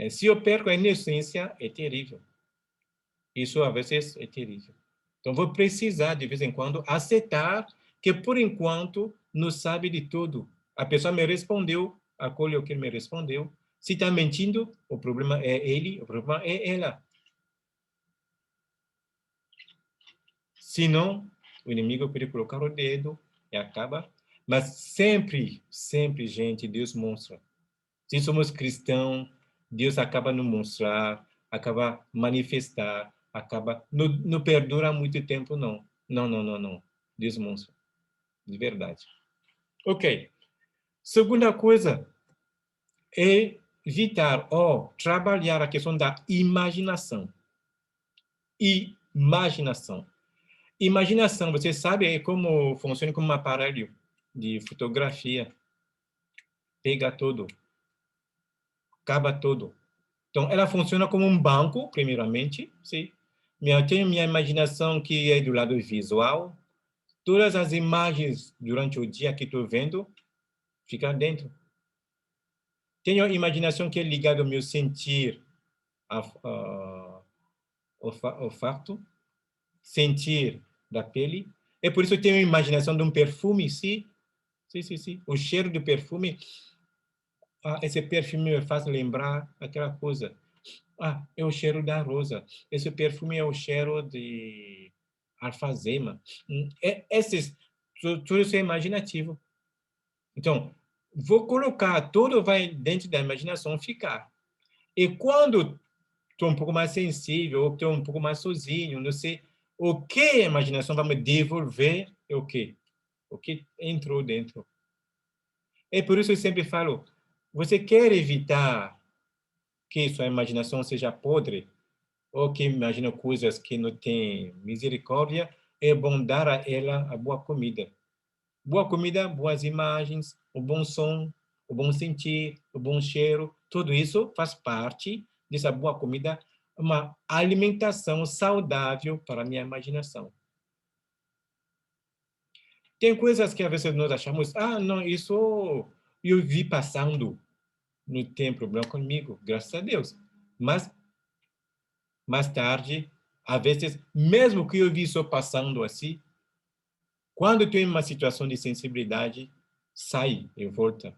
Se eu perco a inocência, é terrível. Isso, às vezes, é terrível. Então, vou precisar, de vez em quando, aceitar que, por enquanto, não sabe de tudo. A pessoa me respondeu, acolhe o que ele me respondeu. Se está mentindo, o problema é ele, o problema é ela. Se não, o inimigo pode colocar o dedo e acaba. Mas sempre, sempre, gente, Deus mostra. Se somos cristãos, Deus acaba nos mostrar, acaba manifestar, acaba... Não perdura muito tempo, não. Não. Deus mostra. De verdade. Ok. Segunda coisa é evitar ou trabalhar a questão da imaginação. Imaginação. Imaginação, você sabe como funciona como um aparelho de fotografia. Pega tudo, acaba tudo. Então, ela funciona como um banco, primeiramente. Sim. Eu tenho minha imaginação que é do lado visual. Todas as imagens durante o dia que estou vendo ficam dentro. Tenho a imaginação que é ligada ao meu sentir olfato, sentir da pele. É por isso que eu tenho a imaginação de um perfume, sim. Sim. O cheiro do perfume, esse perfume me faz lembrar aquela coisa. Ah, é o cheiro da rosa. Esse perfume é o cheiro de alfazema. Tudo isso é imaginativo. Então, vou colocar, tudo vai dentro da imaginação ficar. E quando estou um pouco mais sensível, ou estou um pouco mais sozinho, não sei, o que a imaginação vai me devolver é o quê? O que entrou dentro. É por isso que eu sempre falo, você quer evitar que sua imaginação seja podre, ou que imagina coisas que não tem misericórdia, é bom dar a ela a boa comida. Boa comida, boas imagens, o bom som, o bom sentir, o bom cheiro, tudo isso faz parte dessa boa comida, uma alimentação saudável para a minha imaginação. Tem coisas que às vezes nós achamos, ah, não, isso eu vi passando, não tem problema comigo, graças a Deus. Mas, mais tarde, às vezes, mesmo que eu vi isso passando assim, quando tem uma situação de sensibilidade, sai e volta.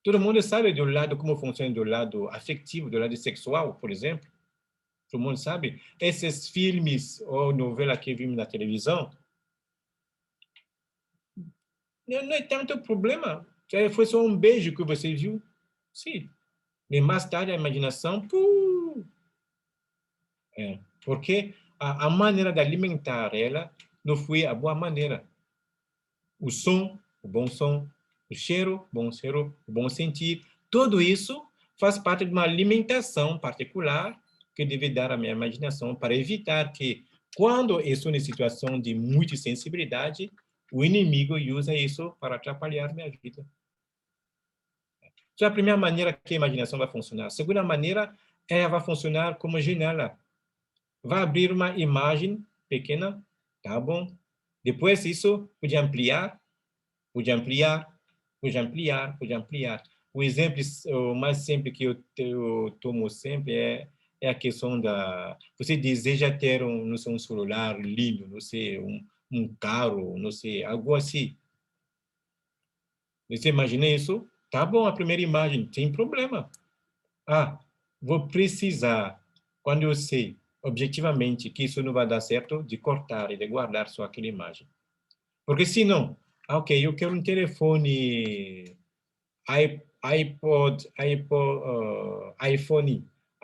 Todo mundo sabe do lado como funciona do lado afetivo, do lado sexual, por exemplo. Todo mundo sabe. Esses filmes ou novelas que vimos na televisão, não é tanto problema. Foi só um beijo que você viu. Sim. E mais tarde a imaginação, porque a maneira de alimentar ela não foi a boa maneira. O som, o bom som, o cheiro, o bom sentir, tudo isso faz parte de uma alimentação particular que deve dar à minha imaginação para evitar que, quando estou em situação de muita sensibilidade, o inimigo usa isso para atrapalhar minha vida. Essa é a primeira maneira que a imaginação vai funcionar. A segunda maneira, ela vai funcionar como janela. Vai abrir uma imagem pequena, tá bom? Depois isso pode ampliar, pode ampliar, pode ampliar, pode ampliar. O exemplo o mais simples que eu tomo sempre é a questão da... Você deseja ter não sei, um celular lindo, não sei, um carro, não sei, algo assim. Você imagina isso? Tá bom, a primeira imagem, tem problema. Ah, vou precisar, quando eu sei objetivamente que isso não vai dar certo, de cortar e de guardar só aquela imagem. Porque senão, ok, eu quero um telefone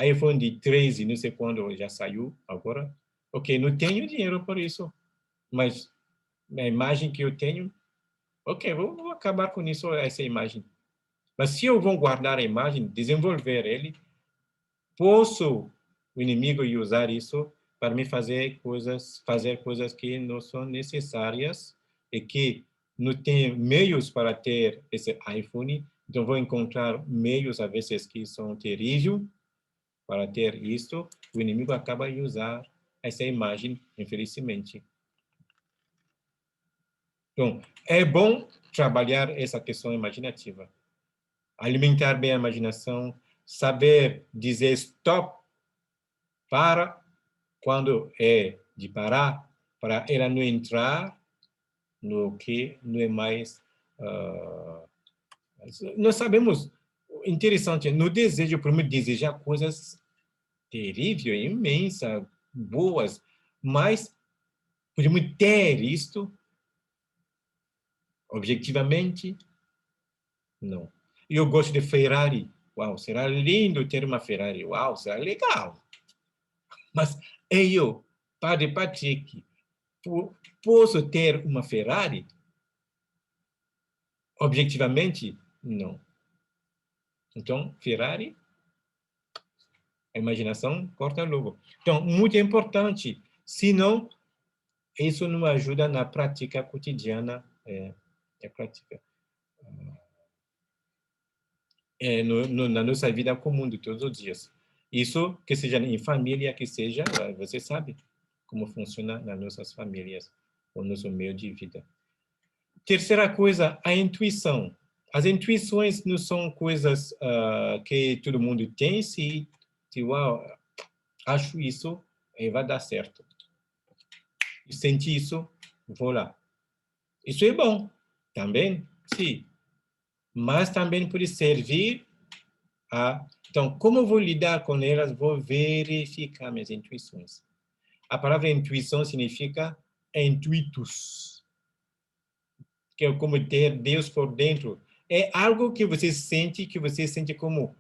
iPhone de 13, não sei quando já saiu agora. Ok, não tenho dinheiro por isso, mas a imagem que eu tenho, ok, vou acabar com isso, essa imagem. Mas se eu vou guardar a imagem, desenvolver ele, posso o inimigo usar isso para me fazer coisas que não são necessárias e que não tem meios para ter esse iPhone, então vou encontrar meios às vezes que são terríveis para ter isso, o inimigo acaba de usar essa imagem, infelizmente. Então, é bom trabalhar essa questão imaginativa. Alimentar bem a imaginação, saber dizer stop para quando é de parar, para ela não entrar no que não é mais... nós sabemos, interessante, no desejo, para me desejar coisas terríveis, imensas, boas, mas podemos ter isto objetivamente? Não. Eu gosto de Ferrari. Uau, será lindo ter uma Ferrari. Uau, será legal. Mas eu, Padre Patrick, posso ter uma Ferrari? Objetivamente, não. Então, Ferrari, a imaginação corta logo. Então, muito importante. Senão, isso não ajuda na prática cotidiana, prática. Na nossa vida comum de todos os dias. Isso, que seja em família, que seja, você sabe como funciona nas nossas famílias, o nosso meio de vida. Terceira coisa, a intuição. As intuições não são coisas que todo mundo tem, se uau, acho isso, vai dar certo. Senti isso, vou lá. Isso é bom, também, sim. Mas também pode servir Então, como eu vou lidar com elas? Vou verificar minhas intuições. A palavra intuição significa intuitus, que é como ter Deus por dentro. É algo que você sente como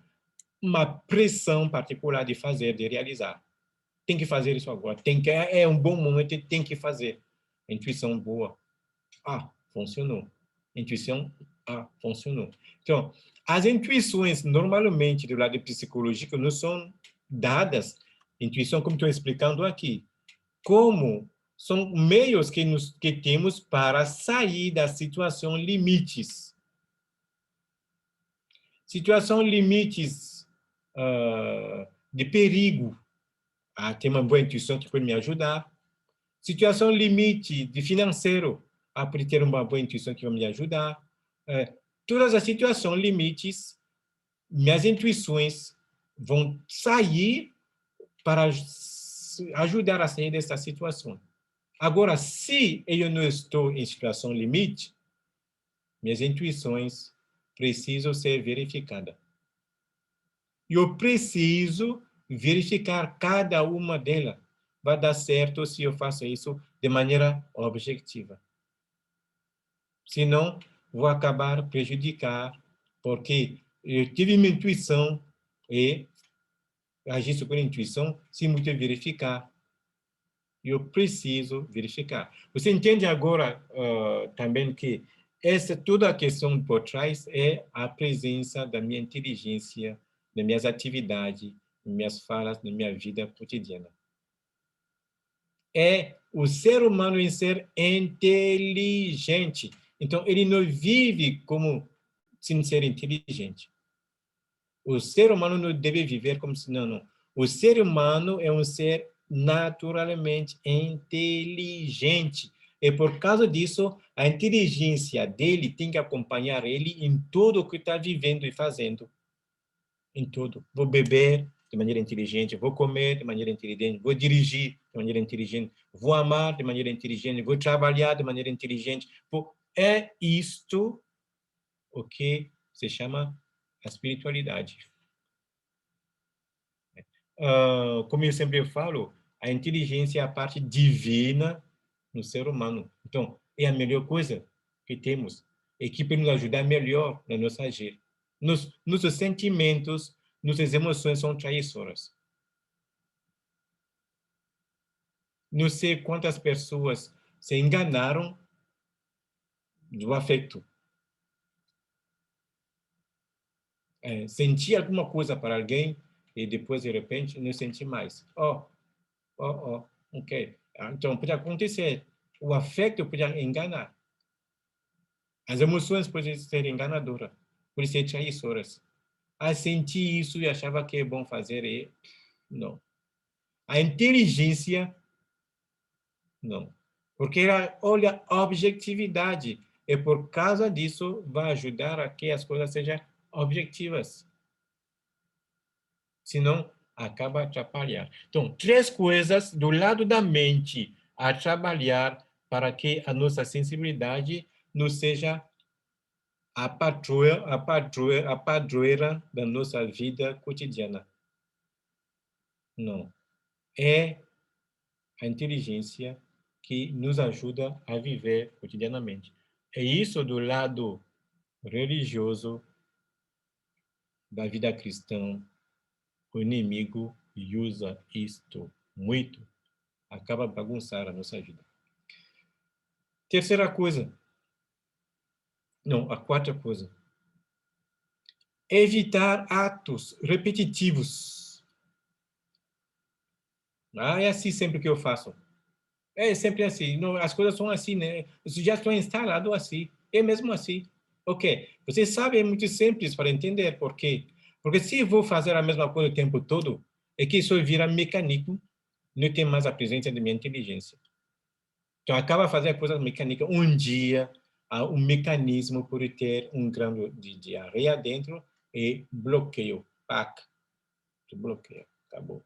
uma pressão particular de fazer, de realizar. Tem que fazer isso agora. É um bom momento, tem que fazer. Intuição boa. Funcionou. Intuição, funcionou. Então, as intuições, normalmente, do lado psicológico, não são dadas. Intuição, como estou explicando aqui, como são meios que temos para sair da situação limites. Situação limites de perigo. Tem uma boa intuição que pode me ajudar. Situação limite de financeiro. Pode ter uma boa intuição que vai me ajudar. Todas as situações limites, minhas intuições vão sair para ajudar a sair dessa situação. Agora, se eu não estou em situação limite, minhas intuições precisam ser verificadas. Eu preciso verificar cada uma delas. Vai dar certo se eu faço isso de maneira objetiva. Senão, vou acabar prejudicar, porque eu tive minha intuição e agi por intuição sem muito verificar. Eu preciso verificar. Você entende agora também que toda a questão por trás é a presença da minha inteligência, das minhas atividades, das minhas falas, da minha vida cotidiana. É o ser humano em ser inteligente. Então, ele não vive como sem ser inteligente. O ser humano não deve viver como se não. O ser humano é um ser naturalmente inteligente. E por causa disso, a inteligência dele tem que acompanhar ele em tudo o que está vivendo e fazendo. Em tudo. Vou beber de maneira inteligente, vou comer de maneira inteligente, vou dirigir de maneira inteligente, vou amar de maneira inteligente, vou trabalhar de maneira inteligente. É isto o que se chama a espiritualidade. Como eu sempre falo, a inteligência é a parte divina no ser humano. Então, é a melhor coisa que temos e que pode nos ajudar melhor no nosso agir. Nossos sentimentos, nossas emoções são traídoras. Não sei quantas pessoas se enganaram do afeto. Senti alguma coisa para alguém e depois, de repente, não senti mais. Ok. Então, pode acontecer. O afeto pode enganar. As emoções podem ser enganadoras, podem ser traiçoras. Senti isso e achava que é bom fazer e não. A inteligência, não. Porque ela olha a objetividade e por causa disso vai ajudar a que as coisas sejam objetivas. Senão, acaba atrapalhando. Então, 3 coisas do lado da mente a trabalhar para que a nossa sensibilidade não seja a padroeira da nossa vida cotidiana. Não. É a inteligência que nos ajuda a viver cotidianamente. É isso do lado religioso da vida cristã. O inimigo usa isto muito, acaba bagunçar a nossa vida. Terceira coisa. Não, a quarta coisa. Evitar atos repetitivos. É assim sempre que eu faço. É sempre assim. Não, as coisas são assim, né? Já estão instaladas assim. É mesmo assim. Ok. Você sabe, é muito simples para entender por quê. Porque se vou fazer a mesma coisa o tempo todo, é que isso vira mecânico, não tem mais a presença da minha inteligência. Então, acaba fazendo coisas mecânicas. Um dia, um mecanismo por ter um grão de areia dentro e bloqueio. Pac. Bloqueio. Acabou.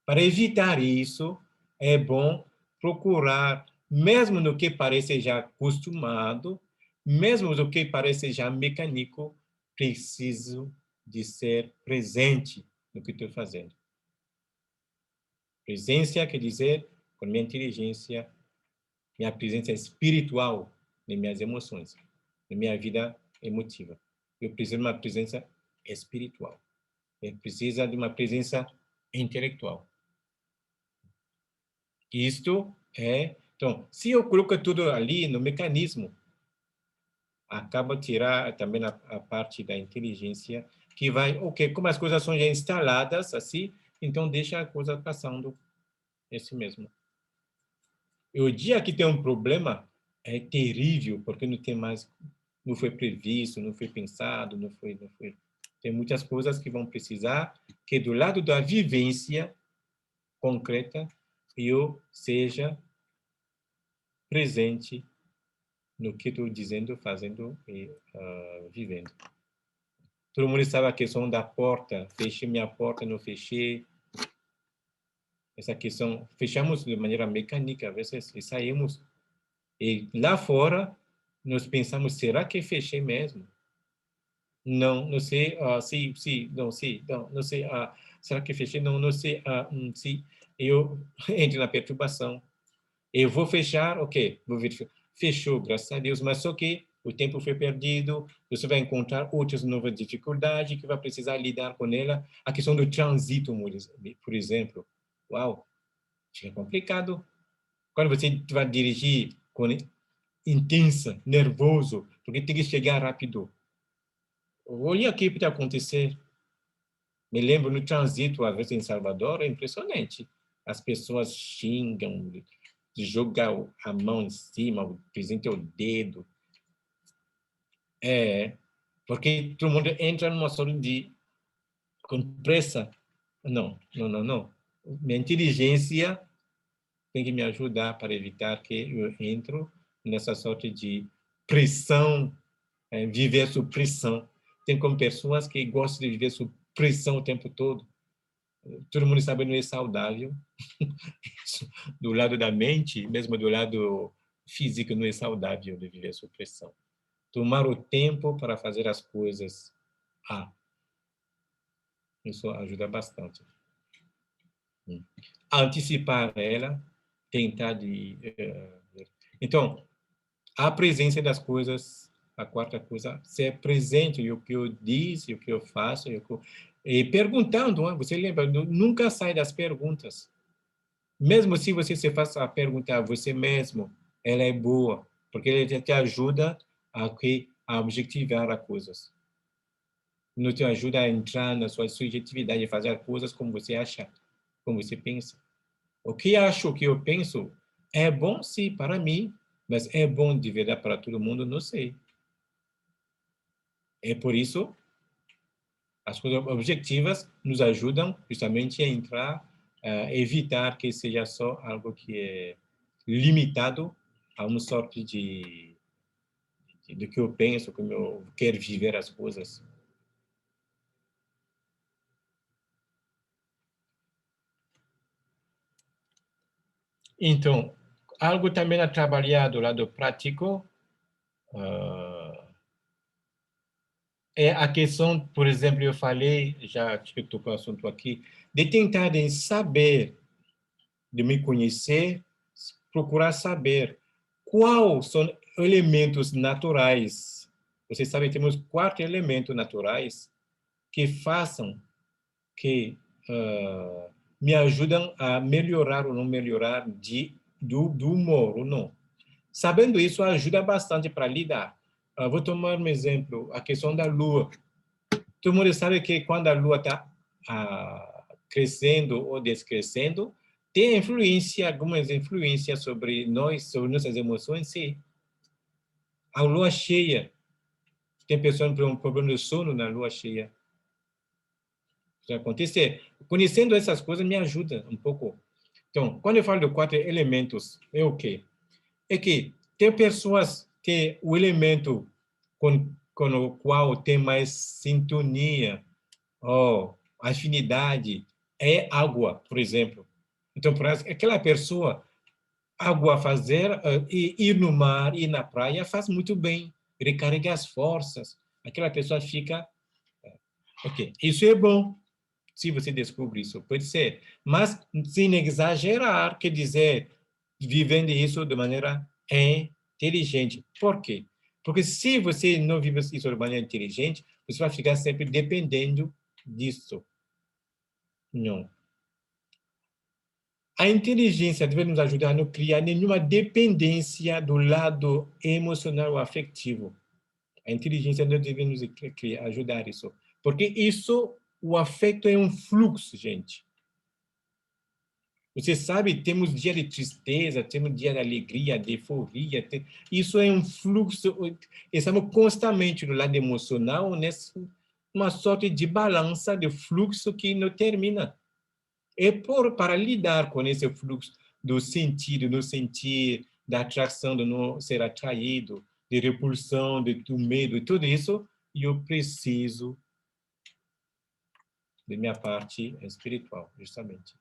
Para evitar isso, é bom procurar, mesmo no que parece já acostumado, mesmo no que parece já mecânico, preciso de ser presente no que estou fazendo. Presença quer dizer, com minha inteligência, minha presença espiritual nas minhas emoções, na minha vida emotiva. Eu preciso de uma presença espiritual. Eu preciso de uma presença intelectual. Isto é... Então, se eu coloco tudo ali no mecanismo, acaba tirar também a parte da inteligência, que vai, ok, como as coisas são já instaladas assim, então deixa a coisa passando, esse mesmo. E o dia que tem um problema, é terrível, porque não tem mais, não foi previsto, não foi pensado, não foi. Tem muitas coisas que vão precisar que do lado da vivência concreta, eu seja presente no que estou dizendo, fazendo e vivendo. Todo mundo sabe a questão da porta, fechei minha porta, não fechei. Essa questão, fechamos de maneira mecânica, às vezes, e saímos. E lá fora, nós pensamos, será que fechei mesmo? Não, não sei, sim, não sei, não sei, será que fechei? Não, não sei, sim. Eu entro na perturbação. Eu vou fechar, ok, vou verificar. Fechou, graças a Deus, mas só que o tempo foi perdido, você vai encontrar outras novas dificuldades que vai precisar lidar com ela. A questão do trânsito, por exemplo. Uau, fica complicado. Quando você vai dirigir com intensa, nervoso, porque tem que chegar rápido. Olha o que pode acontecer. Me lembro no trânsito, às vezes em Salvador, é impressionante. As pessoas xingam, jogam a mão em cima, apresentam o dedo. Porque todo mundo entra numa sorte de com pressa. Não. Minha inteligência tem que me ajudar para evitar que eu entre nessa sorte de pressão, viver sob pressão. Tem como pessoas que gostam de viver sob pressão o tempo todo. Todo mundo sabe que não é saudável. Do lado da mente, mesmo do lado físico, não é saudável de viver sob pressão. Tomar o tempo para fazer as coisas. Isso ajuda bastante. Antecipar ela, tentar de... Então, a presença das coisas, a quarta coisa, ser presente no que eu disse, o que eu faço, e perguntando, você lembra, nunca sai das perguntas. Mesmo se você se faz a pergunta a você mesmo, ela é boa, porque ela te ajuda a objetivar as coisas. Não te ajuda a entrar na sua subjetividade, fazer coisas como você acha, como você pensa. O que acho, o que eu penso, é bom, sim, para mim, mas é bom de verdade para todo mundo, não sei. É por isso, as coisas objetivas nos ajudam justamente a entrar, a evitar que seja só algo que é limitado a uma sorte do que eu penso, como eu quero viver as coisas. Então, algo também a trabalhar do lado prático é a questão, por exemplo, eu falei, já que eu estou com o assunto aqui, de tentar saber, de me conhecer, procurar saber quais são elementos naturais. Vocês sabem, temos 4 elementos naturais que façam que me ajudam a melhorar ou não melhorar do humor ou não. Sabendo isso, ajuda bastante para lidar. Vou tomar um exemplo, a questão da lua. Todo mundo sabe que quando a lua está crescendo ou descrescendo, tem algumas influências sobre nós, sobre nossas emoções, sim. A lua cheia, tem pessoas com um problema de sono na lua cheia. Isso acontece. Conhecendo essas coisas me ajuda um pouco. Então, quando eu falo de 4 elementos, é o quê? É que tem pessoas que o elemento com o qual tem mais sintonia ou afinidade é água, por exemplo. Então, para aquela pessoa, água fazer, ir no mar, ir na praia, faz muito bem, recarrega as forças. Aquela pessoa fica Ok, isso é bom. Se você descobre isso, pode ser. Mas, sem exagerar, quer dizer, vivendo isso de maneira inteligente. Por quê? Porque se você não vive isso de maneira inteligente, você vai ficar sempre dependendo disso. Não. A inteligência deve nos ajudar a não criar nenhuma dependência do lado emocional ou afetivo. A inteligência não deve nos ajudar isso. Porque isso, o afeto é um fluxo, gente. Você sabe, temos dia de tristeza, temos dia de alegria, de euforia. Isso é um fluxo. Estamos constantemente no lado emocional, nessa uma sorte de balança de fluxo que não termina. Para lidar com esse fluxo do sentido, no sentir, da atração, de não ser atraído, de repulsão, do medo, e tudo isso, eu preciso de minha parte espiritual, justamente.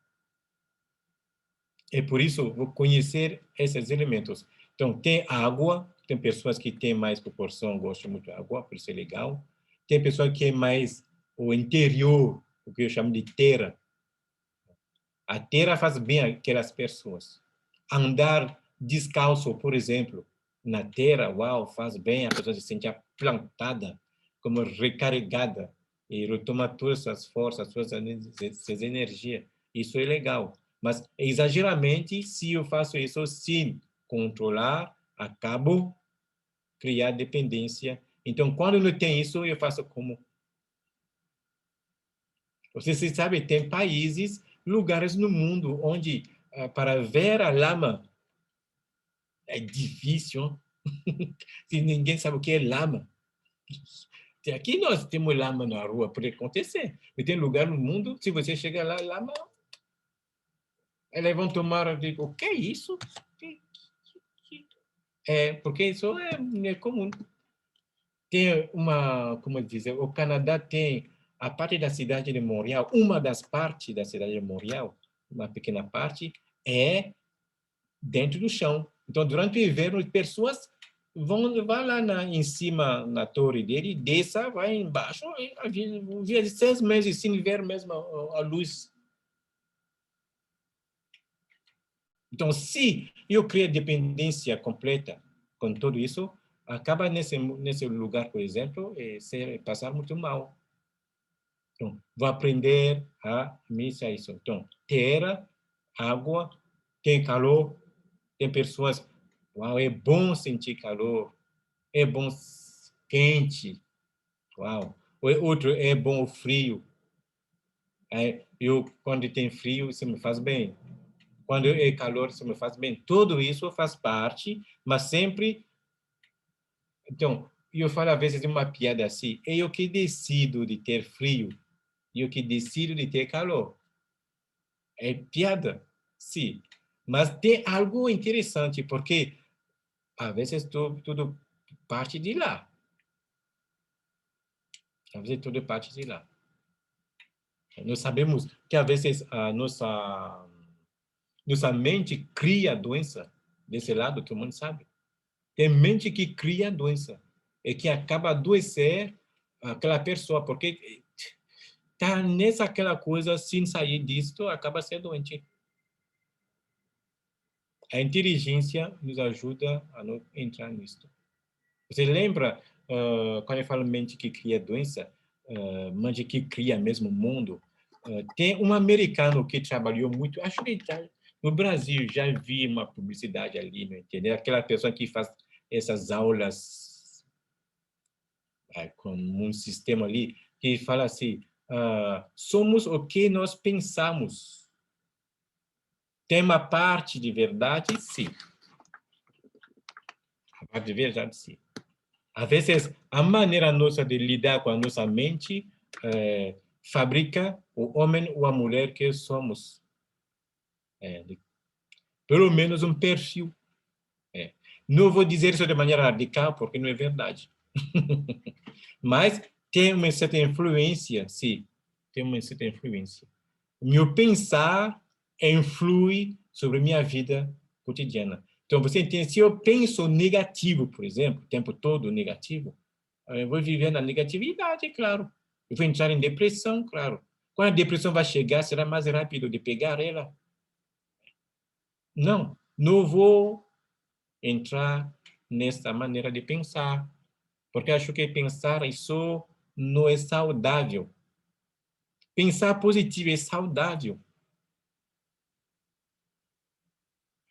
É por isso vou conhecer esses elementos. Então, tem água, tem pessoas que têm mais proporção, gostam muito de água, por isso é legal. Tem pessoas que é mais o interior, o que eu chamo de terra. A terra faz bem aquelas pessoas. Andar descalço, por exemplo, na terra, uau, faz bem, a pessoa se sente plantada, como recarregada, e retoma todas as suas forças, suas energias. Isso é legal. Mas, exageradamente, se eu faço isso sem controlar, acabo criar dependência. Então, quando não tem isso, eu faço como? Você sabe, tem países, lugares no mundo onde, para ver a lama, é difícil. Se ninguém sabe o que é lama. Aqui nós temos lama na rua, pode acontecer. Mas tem lugar no mundo, se você chegar lá, lama, elas vão tomar, digo, o que é isso? Porque isso é comum. Tem como dizer, o Canadá tem a parte da cidade de Montreal, uma das partes da cidade de Montreal, uma pequena parte, é dentro do chão. Então, durante o inverno, pessoas vai lá em cima, na torre dele, desça, vai embaixo, e havia 6 meses sem ver mesmo a luz. Então, se eu criar dependência completa com tudo isso, acaba nesse lugar, por exemplo, passar muito mal. Então, vou aprender a administrar isso. Então, terra, água, tem calor, tem pessoas, uau, é bom sentir calor, é bom quente, uau. Outro, é bom o frio. Quando tem frio, isso me faz bem. Quando é calor, isso me faz bem. Tudo isso faz parte, mas sempre... Então, eu falo às vezes uma piada assim, é eu que decido de ter frio, e eu que decido de ter calor. É piada, sim. Mas tem algo interessante, porque às vezes tudo parte de lá. Às vezes tudo parte de lá. Nós sabemos que às vezes a nossa mente cria doença desse lado, que o mundo sabe. Tem mente que cria doença e que acaba adoecer aquela pessoa, porque está nessa aquela coisa, sem sair disso, acaba sendo doente. A inteligência nos ajuda a não entrar nisso. Você lembra, quando eu falo mente que cria doença, mente que cria mesmo o mundo? Tem um americano que trabalhou muito, acho que no Brasil já vi uma publicidade ali, não entendeu? Aquela pessoa que faz essas aulas com um sistema ali, que fala assim, somos o que nós pensamos. Tem uma parte de verdade, sim. A parte de verdade, sim. Às vezes, a maneira nossa de lidar com a nossa mente fabrica o homem ou a mulher que somos. Pelo menos um perfil. Não vou dizer isso de maneira radical, porque não é verdade. Mas tem uma certa influência, sim. Tem uma certa influência. Meu pensar influi sobre minha vida cotidiana. Então, você entende? Se eu penso negativo, por exemplo, o tempo todo negativo, eu vou viver na negatividade, é claro. Eu vou entrar em depressão, claro. Quando a depressão vai chegar, será mais rápido de pegar ela? Não, não vou entrar nessa maneira de pensar, porque acho que pensar isso não é saudável. Pensar positivo é saudável.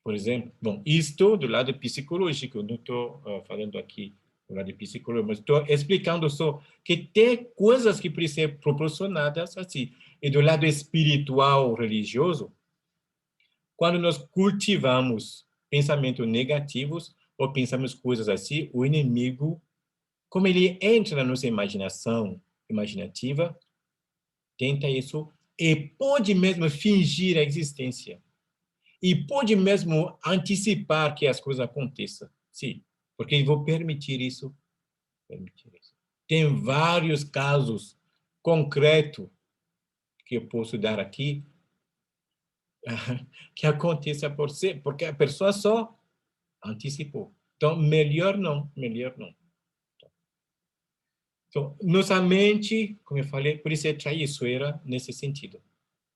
Por exemplo, bom, isto do lado psicológico, não estou falando aqui do lado psicológico, mas estou explicando só que tem coisas que precisam ser proporcionadas assim. E do lado espiritual, religioso, quando nós cultivamos pensamentos negativos ou pensamos coisas assim, o inimigo, como ele entra na nossa imaginação imaginativa, tenta isso e pode mesmo fingir a existência. E pode mesmo antecipar que as coisas aconteçam. Sim, porque eu vou permitir isso. Tem vários casos concretos que eu posso dar aqui que aconteça por ser, porque a pessoa só antecipou. Então, melhor não, melhor não. Então, nossa mente, como eu falei, por isso é traiçoeira nesse sentido.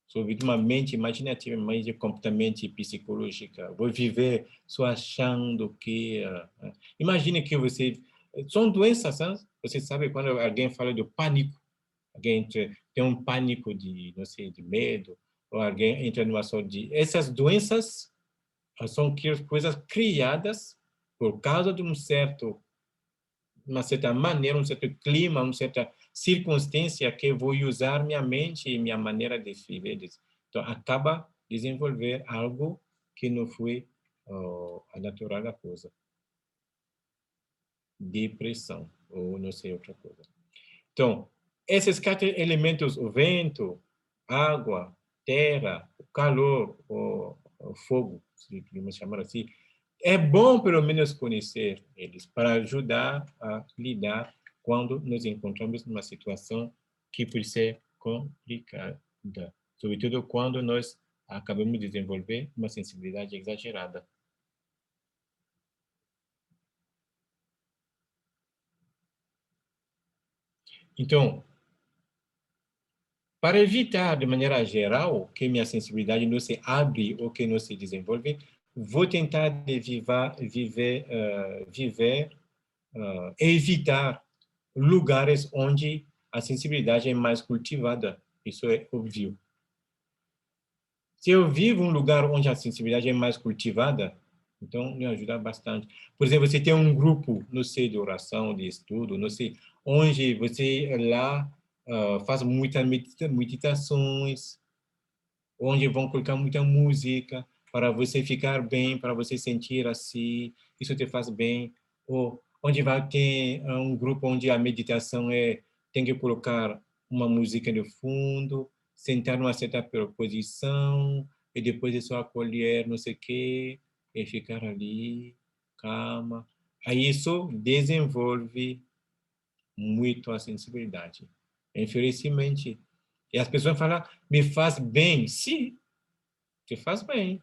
Sobre uma mente imaginativa, mas completamente psicológica. Vou viver só achando que... imagine que você... São doenças, hein? Você sabe quando alguém fala do pânico, alguém tem um pânico de, não sei, de medo, ou alguém entra numa sorte de... Essas doenças são coisas criadas por causa de uma certa maneira, um certo clima, uma certa circunstância que eu vou usar minha mente e minha maneira de viver. Então, acaba desenvolver algo que não foi a natural da coisa. Depressão, ou não sei, outra coisa. Então, esses 4 elementos, o vento, água, terra, o calor, o fogo, se podemos chamar assim, é bom, pelo menos, conhecer eles para ajudar a lidar quando nos encontramos numa situação que pode ser complicada, sobretudo quando nós acabamos de desenvolver uma sensibilidade exagerada. Então, para evitar, de maneira geral, que minha sensibilidade não se abre ou que não se desenvolve, vou tentar evitar lugares onde a sensibilidade é mais cultivada. Isso é óbvio. Se eu vivo em um lugar onde a sensibilidade é mais cultivada, então me ajuda bastante. Por exemplo, você tem um grupo, não sei, de oração, de estudo, não sei, onde você lá faz muitas meditações, onde vão colocar muita música para você ficar bem, para você sentir assim, isso te faz bem. Ou onde vai ter um grupo onde a meditação tem que colocar uma música no fundo, sentar numa certa posição, e depois é só acolher, não sei o quê, e ficar ali, calma. Aí isso desenvolve muito a sensibilidade. Infelizmente, e as pessoas falam, me faz bem. Sim, te faz bem.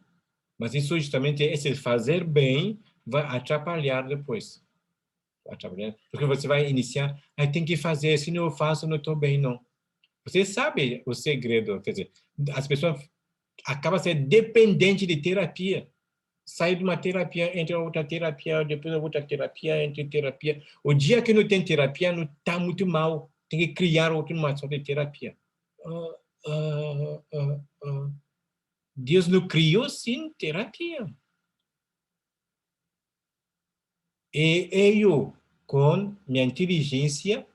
Mas isso justamente, esse fazer bem vai atrapalhar depois. Atrapalhar, porque você vai iniciar, tem que fazer, se não eu faço, não estou bem, não. Você sabe o segredo, quer dizer, as pessoas acabam sendo dependentes de terapia. Sai de uma terapia, entra outra terapia, depois outra terapia, entra terapia. O dia que não tem terapia, não está muito mal. Tem que criar outra uma só de terapia. Deus nos criou sem terapia. E eu, com minha inteligência,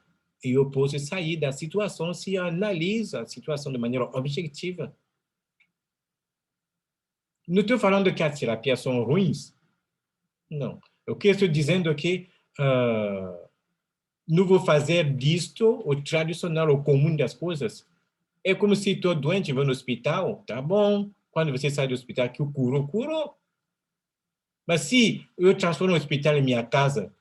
eu posso sair da situação se analisa a situação de maneira objetiva. Não estou falando que as terapias são ruins. Não. O que eu estou dizendo é que não vou fazer disto o tradicional, o comum das coisas. É como se estou doente, vou no hospital, tá bom. Quando você sai do hospital, que o curou, curou. Mas se eu transformo o hospital em minha casa,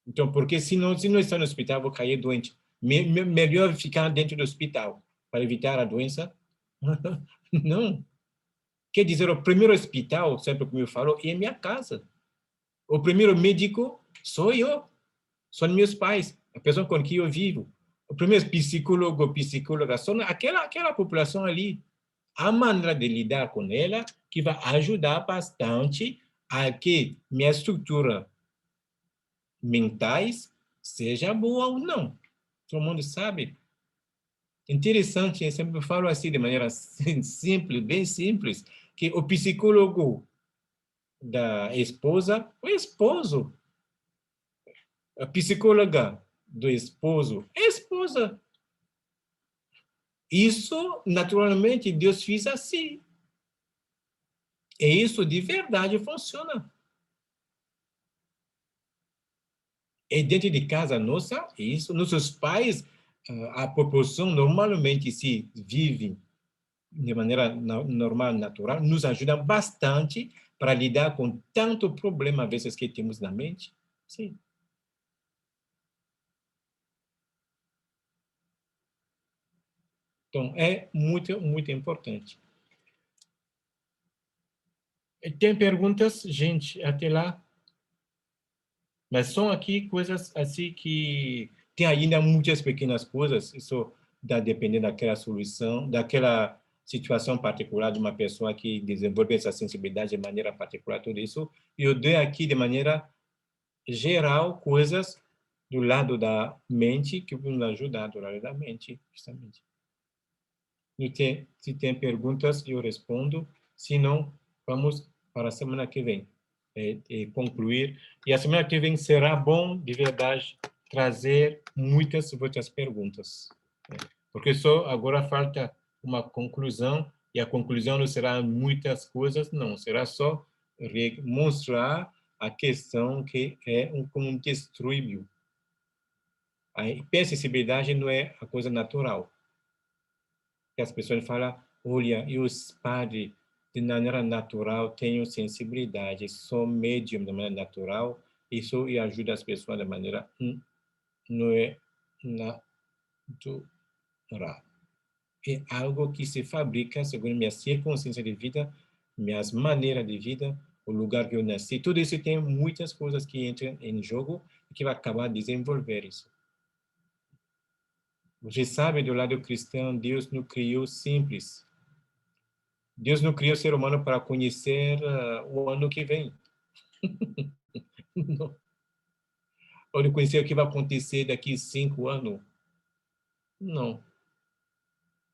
então, porque se não estou no hospital, vou cair doente. Melhor ficar dentro do hospital para evitar a doença? Não. Quer dizer, o primeiro hospital, sempre como eu falo, é minha casa. O primeiro médico sou eu. São meus pais, a pessoa com quem eu vivo. o primeiro psicólogo, psicóloga, só aquela população ali, a maneira de lidar com ela, que vai ajudar bastante a que minha estrutura mentais seja boa ou não. Todo mundo sabe. Interessante, eu sempre falo assim de maneira simples, bem simples, que o psicólogo da esposa, o esposo, a psicóloga do esposo, a esposa. Isso, naturalmente, Deus fez assim. E isso de verdade funciona. E dentro de casa nossa, isso, nossos pais, a proporção normalmente se vive de maneira normal, natural, nos ajuda bastante para lidar com tanto problema, às vezes, que temos na mente. Sim. Então, é muito, muito importante. Tem perguntas, gente, até lá? Mas são aqui coisas assim que tem ainda muitas pequenas coisas, isso dá dependendo daquela solução, daquela situação particular de uma pessoa que desenvolve essa sensibilidade de maneira particular, tudo isso. E eu dei aqui de maneira geral coisas do lado da mente que vão nos ajudar do lado da mente, justamente. Se tem perguntas, eu respondo. Se não, vamos para a semana que vem concluir. E a semana que vem será bom, de verdade, trazer muitas outras perguntas. Porque só agora falta uma conclusão, e a conclusão não será muitas coisas, não. Será só mostrar a questão que é como um distúrbio. A hipersensibilidade não é a coisa natural. Que as pessoas falam, olha, e os padres, de maneira natural, têm sensibilidade, são médium de maneira natural, isso ajuda as pessoas de maneira não é natural. É algo que se fabrica segundo minha circunstância de vida, minhas maneiras de vida, o lugar que eu nasci, tudo isso tem muitas coisas que entram em jogo e que vai acabar desenvolver isso. Você sabe, do lado cristão, Deus nos criou simples. Deus não criou o ser humano para conhecer o ano que vem. Não. Ou de conhecer o que vai acontecer daqui 5 anos. Não.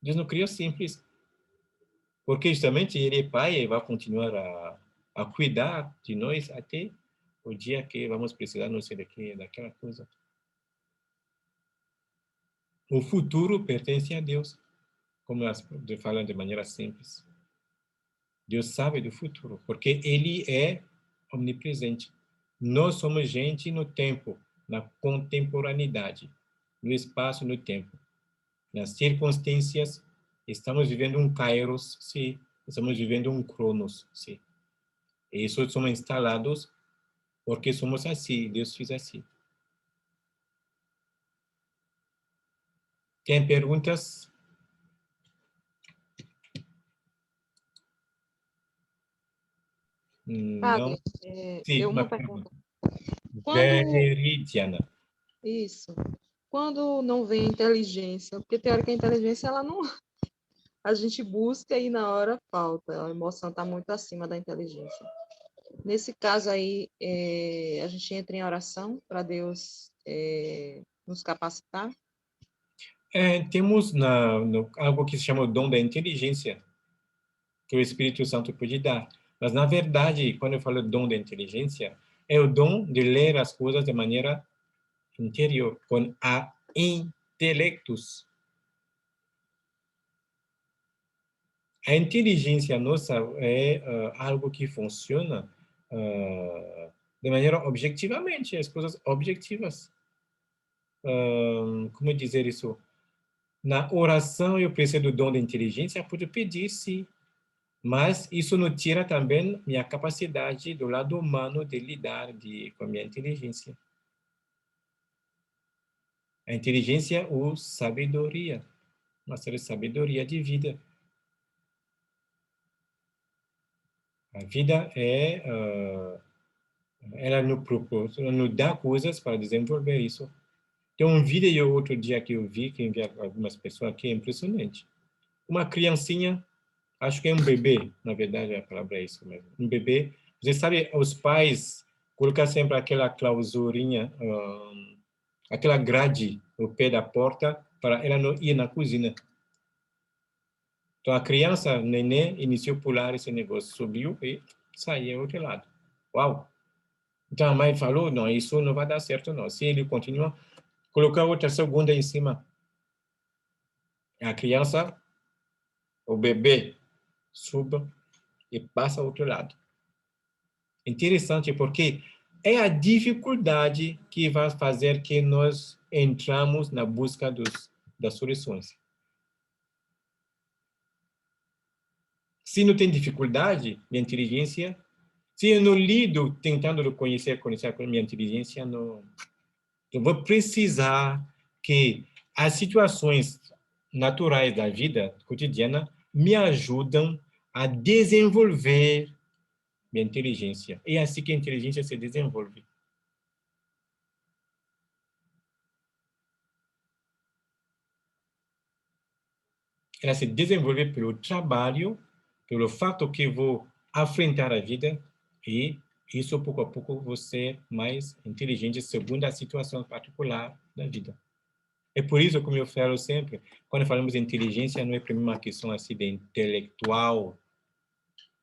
Deus não criou simples. Porque justamente Ele é Pai e vai continuar a cuidar de nós até o dia que vamos precisar, não sei daquela coisa. O futuro pertence a Deus, como nós falamos de maneira simples. Deus sabe do futuro, porque Ele é onipresente. Nós somos gente no tempo, na contemporaneidade, no espaço, no tempo. Nas circunstâncias, estamos vivendo um kairos, sim. Estamos vivendo um cronos, sim. E isso somos instalados porque somos assim, Deus fez assim. Tem perguntas? Não? Padre, Sim, eu uma uma pergunta. pergunta. Quando Veridiana. isso, quando não vem inteligência, porque tem hora que a inteligência ela não, a gente busca e na hora falta, a emoção está muito acima da inteligência. Nesse caso aí, a gente entra em oração para Deus nos capacitar. Temos algo que se chama o dom da inteligência, que o Espírito Santo pode dar. Mas, na verdade, quando eu falo dom da inteligência, é o dom de ler as coisas de maneira interior, com a intelectus. A inteligência nossa é algo que funciona de maneira objetivamente, as coisas objetivas. Como dizer isso? Na oração, eu preciso do dom da inteligência, pude pedir, sim. Mas isso não tira também minha capacidade do lado humano de lidar com a minha inteligência. A inteligência ou sabedoria, uma sabedoria de vida. A vida ela nos propõe, nos dá coisas para desenvolver isso. Tem um vídeo outro dia que eu vi, que enviei algumas pessoas, que é impressionante. Uma criancinha, acho que é um bebê, na verdade a palavra é isso mesmo, um bebê. Você sabe, os pais colocam sempre aquela clausurinha, aquela grade no pé da porta para ela não ir na cozinha. Então a criança, neném, iniciou a pular esse negócio, subiu e saiu ao outro lado. Uau! Então a mãe falou, não, isso não vai dar certo não. Se ele continua, colocar outra segunda em cima. A criança, o bebê, suba e passa ao outro lado. Interessante porque é a dificuldade que vai fazer que nós entramos na busca das soluções. Se não tem dificuldade, minha inteligência, se eu não lido tentando conhecer a minha inteligência, não, eu vou precisar que as situações naturais da vida cotidiana me ajudam a desenvolver minha inteligência. É assim que a inteligência se desenvolve. Ela se desenvolve pelo trabalho, pelo fato que vou enfrentar a vida e isso, pouco a pouco, vou ser mais inteligente segundo a situação particular da vida. É por isso, como eu falo sempre, quando falamos de inteligência, não é para mim uma questão assim de intelectual,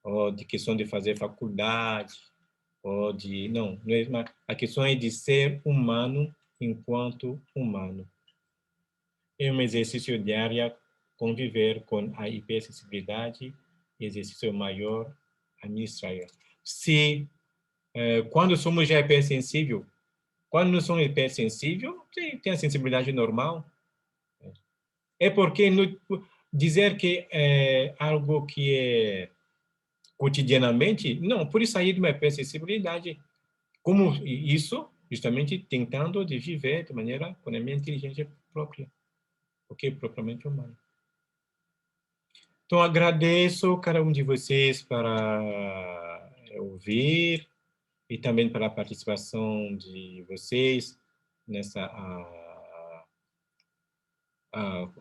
ou de questão de fazer faculdade, ou de... Não, não é uma, a questão é de ser humano enquanto humano. É um exercício diário conviver com a hipersensibilidade, exercício maior, administrar. Se, quando somos já hipersensível, quando não somos hipersensível, tem a sensibilidade normal. É porque dizer que é algo que é cotidianamente, não, por isso aí de uma hipersensibilidade. Como isso, justamente tentando de viver de maneira com a minha inteligência própria, porque é propriamente humana. Então, agradeço cada um de vocês para ouvir e também pela participação de vocês nessa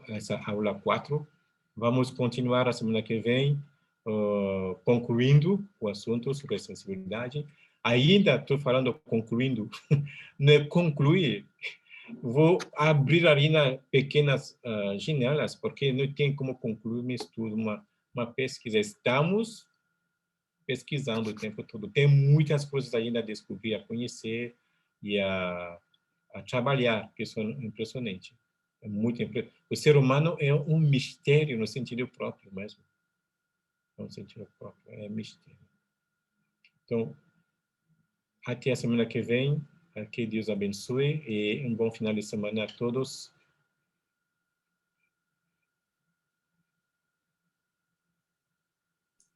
essa aula 4. Vamos continuar a semana que vem, concluindo o assunto sobre a sensibilidade. Ainda estou falando concluindo, não é concluir. Vou abrir ali nas pequenas janelas, porque não tem como concluir um estudo, uma pesquisa. Estamos pesquisando o tempo todo. Tem muitas coisas ainda a descobrir, a conhecer e a trabalhar, que são impressionantes. É muito impressionante. O ser humano é um mistério no sentido próprio mesmo. No sentido próprio, é mistério. Então, até a semana que vem. Que Deus abençoe e um bom final de semana a todos.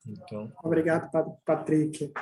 Então, obrigado, Patrick.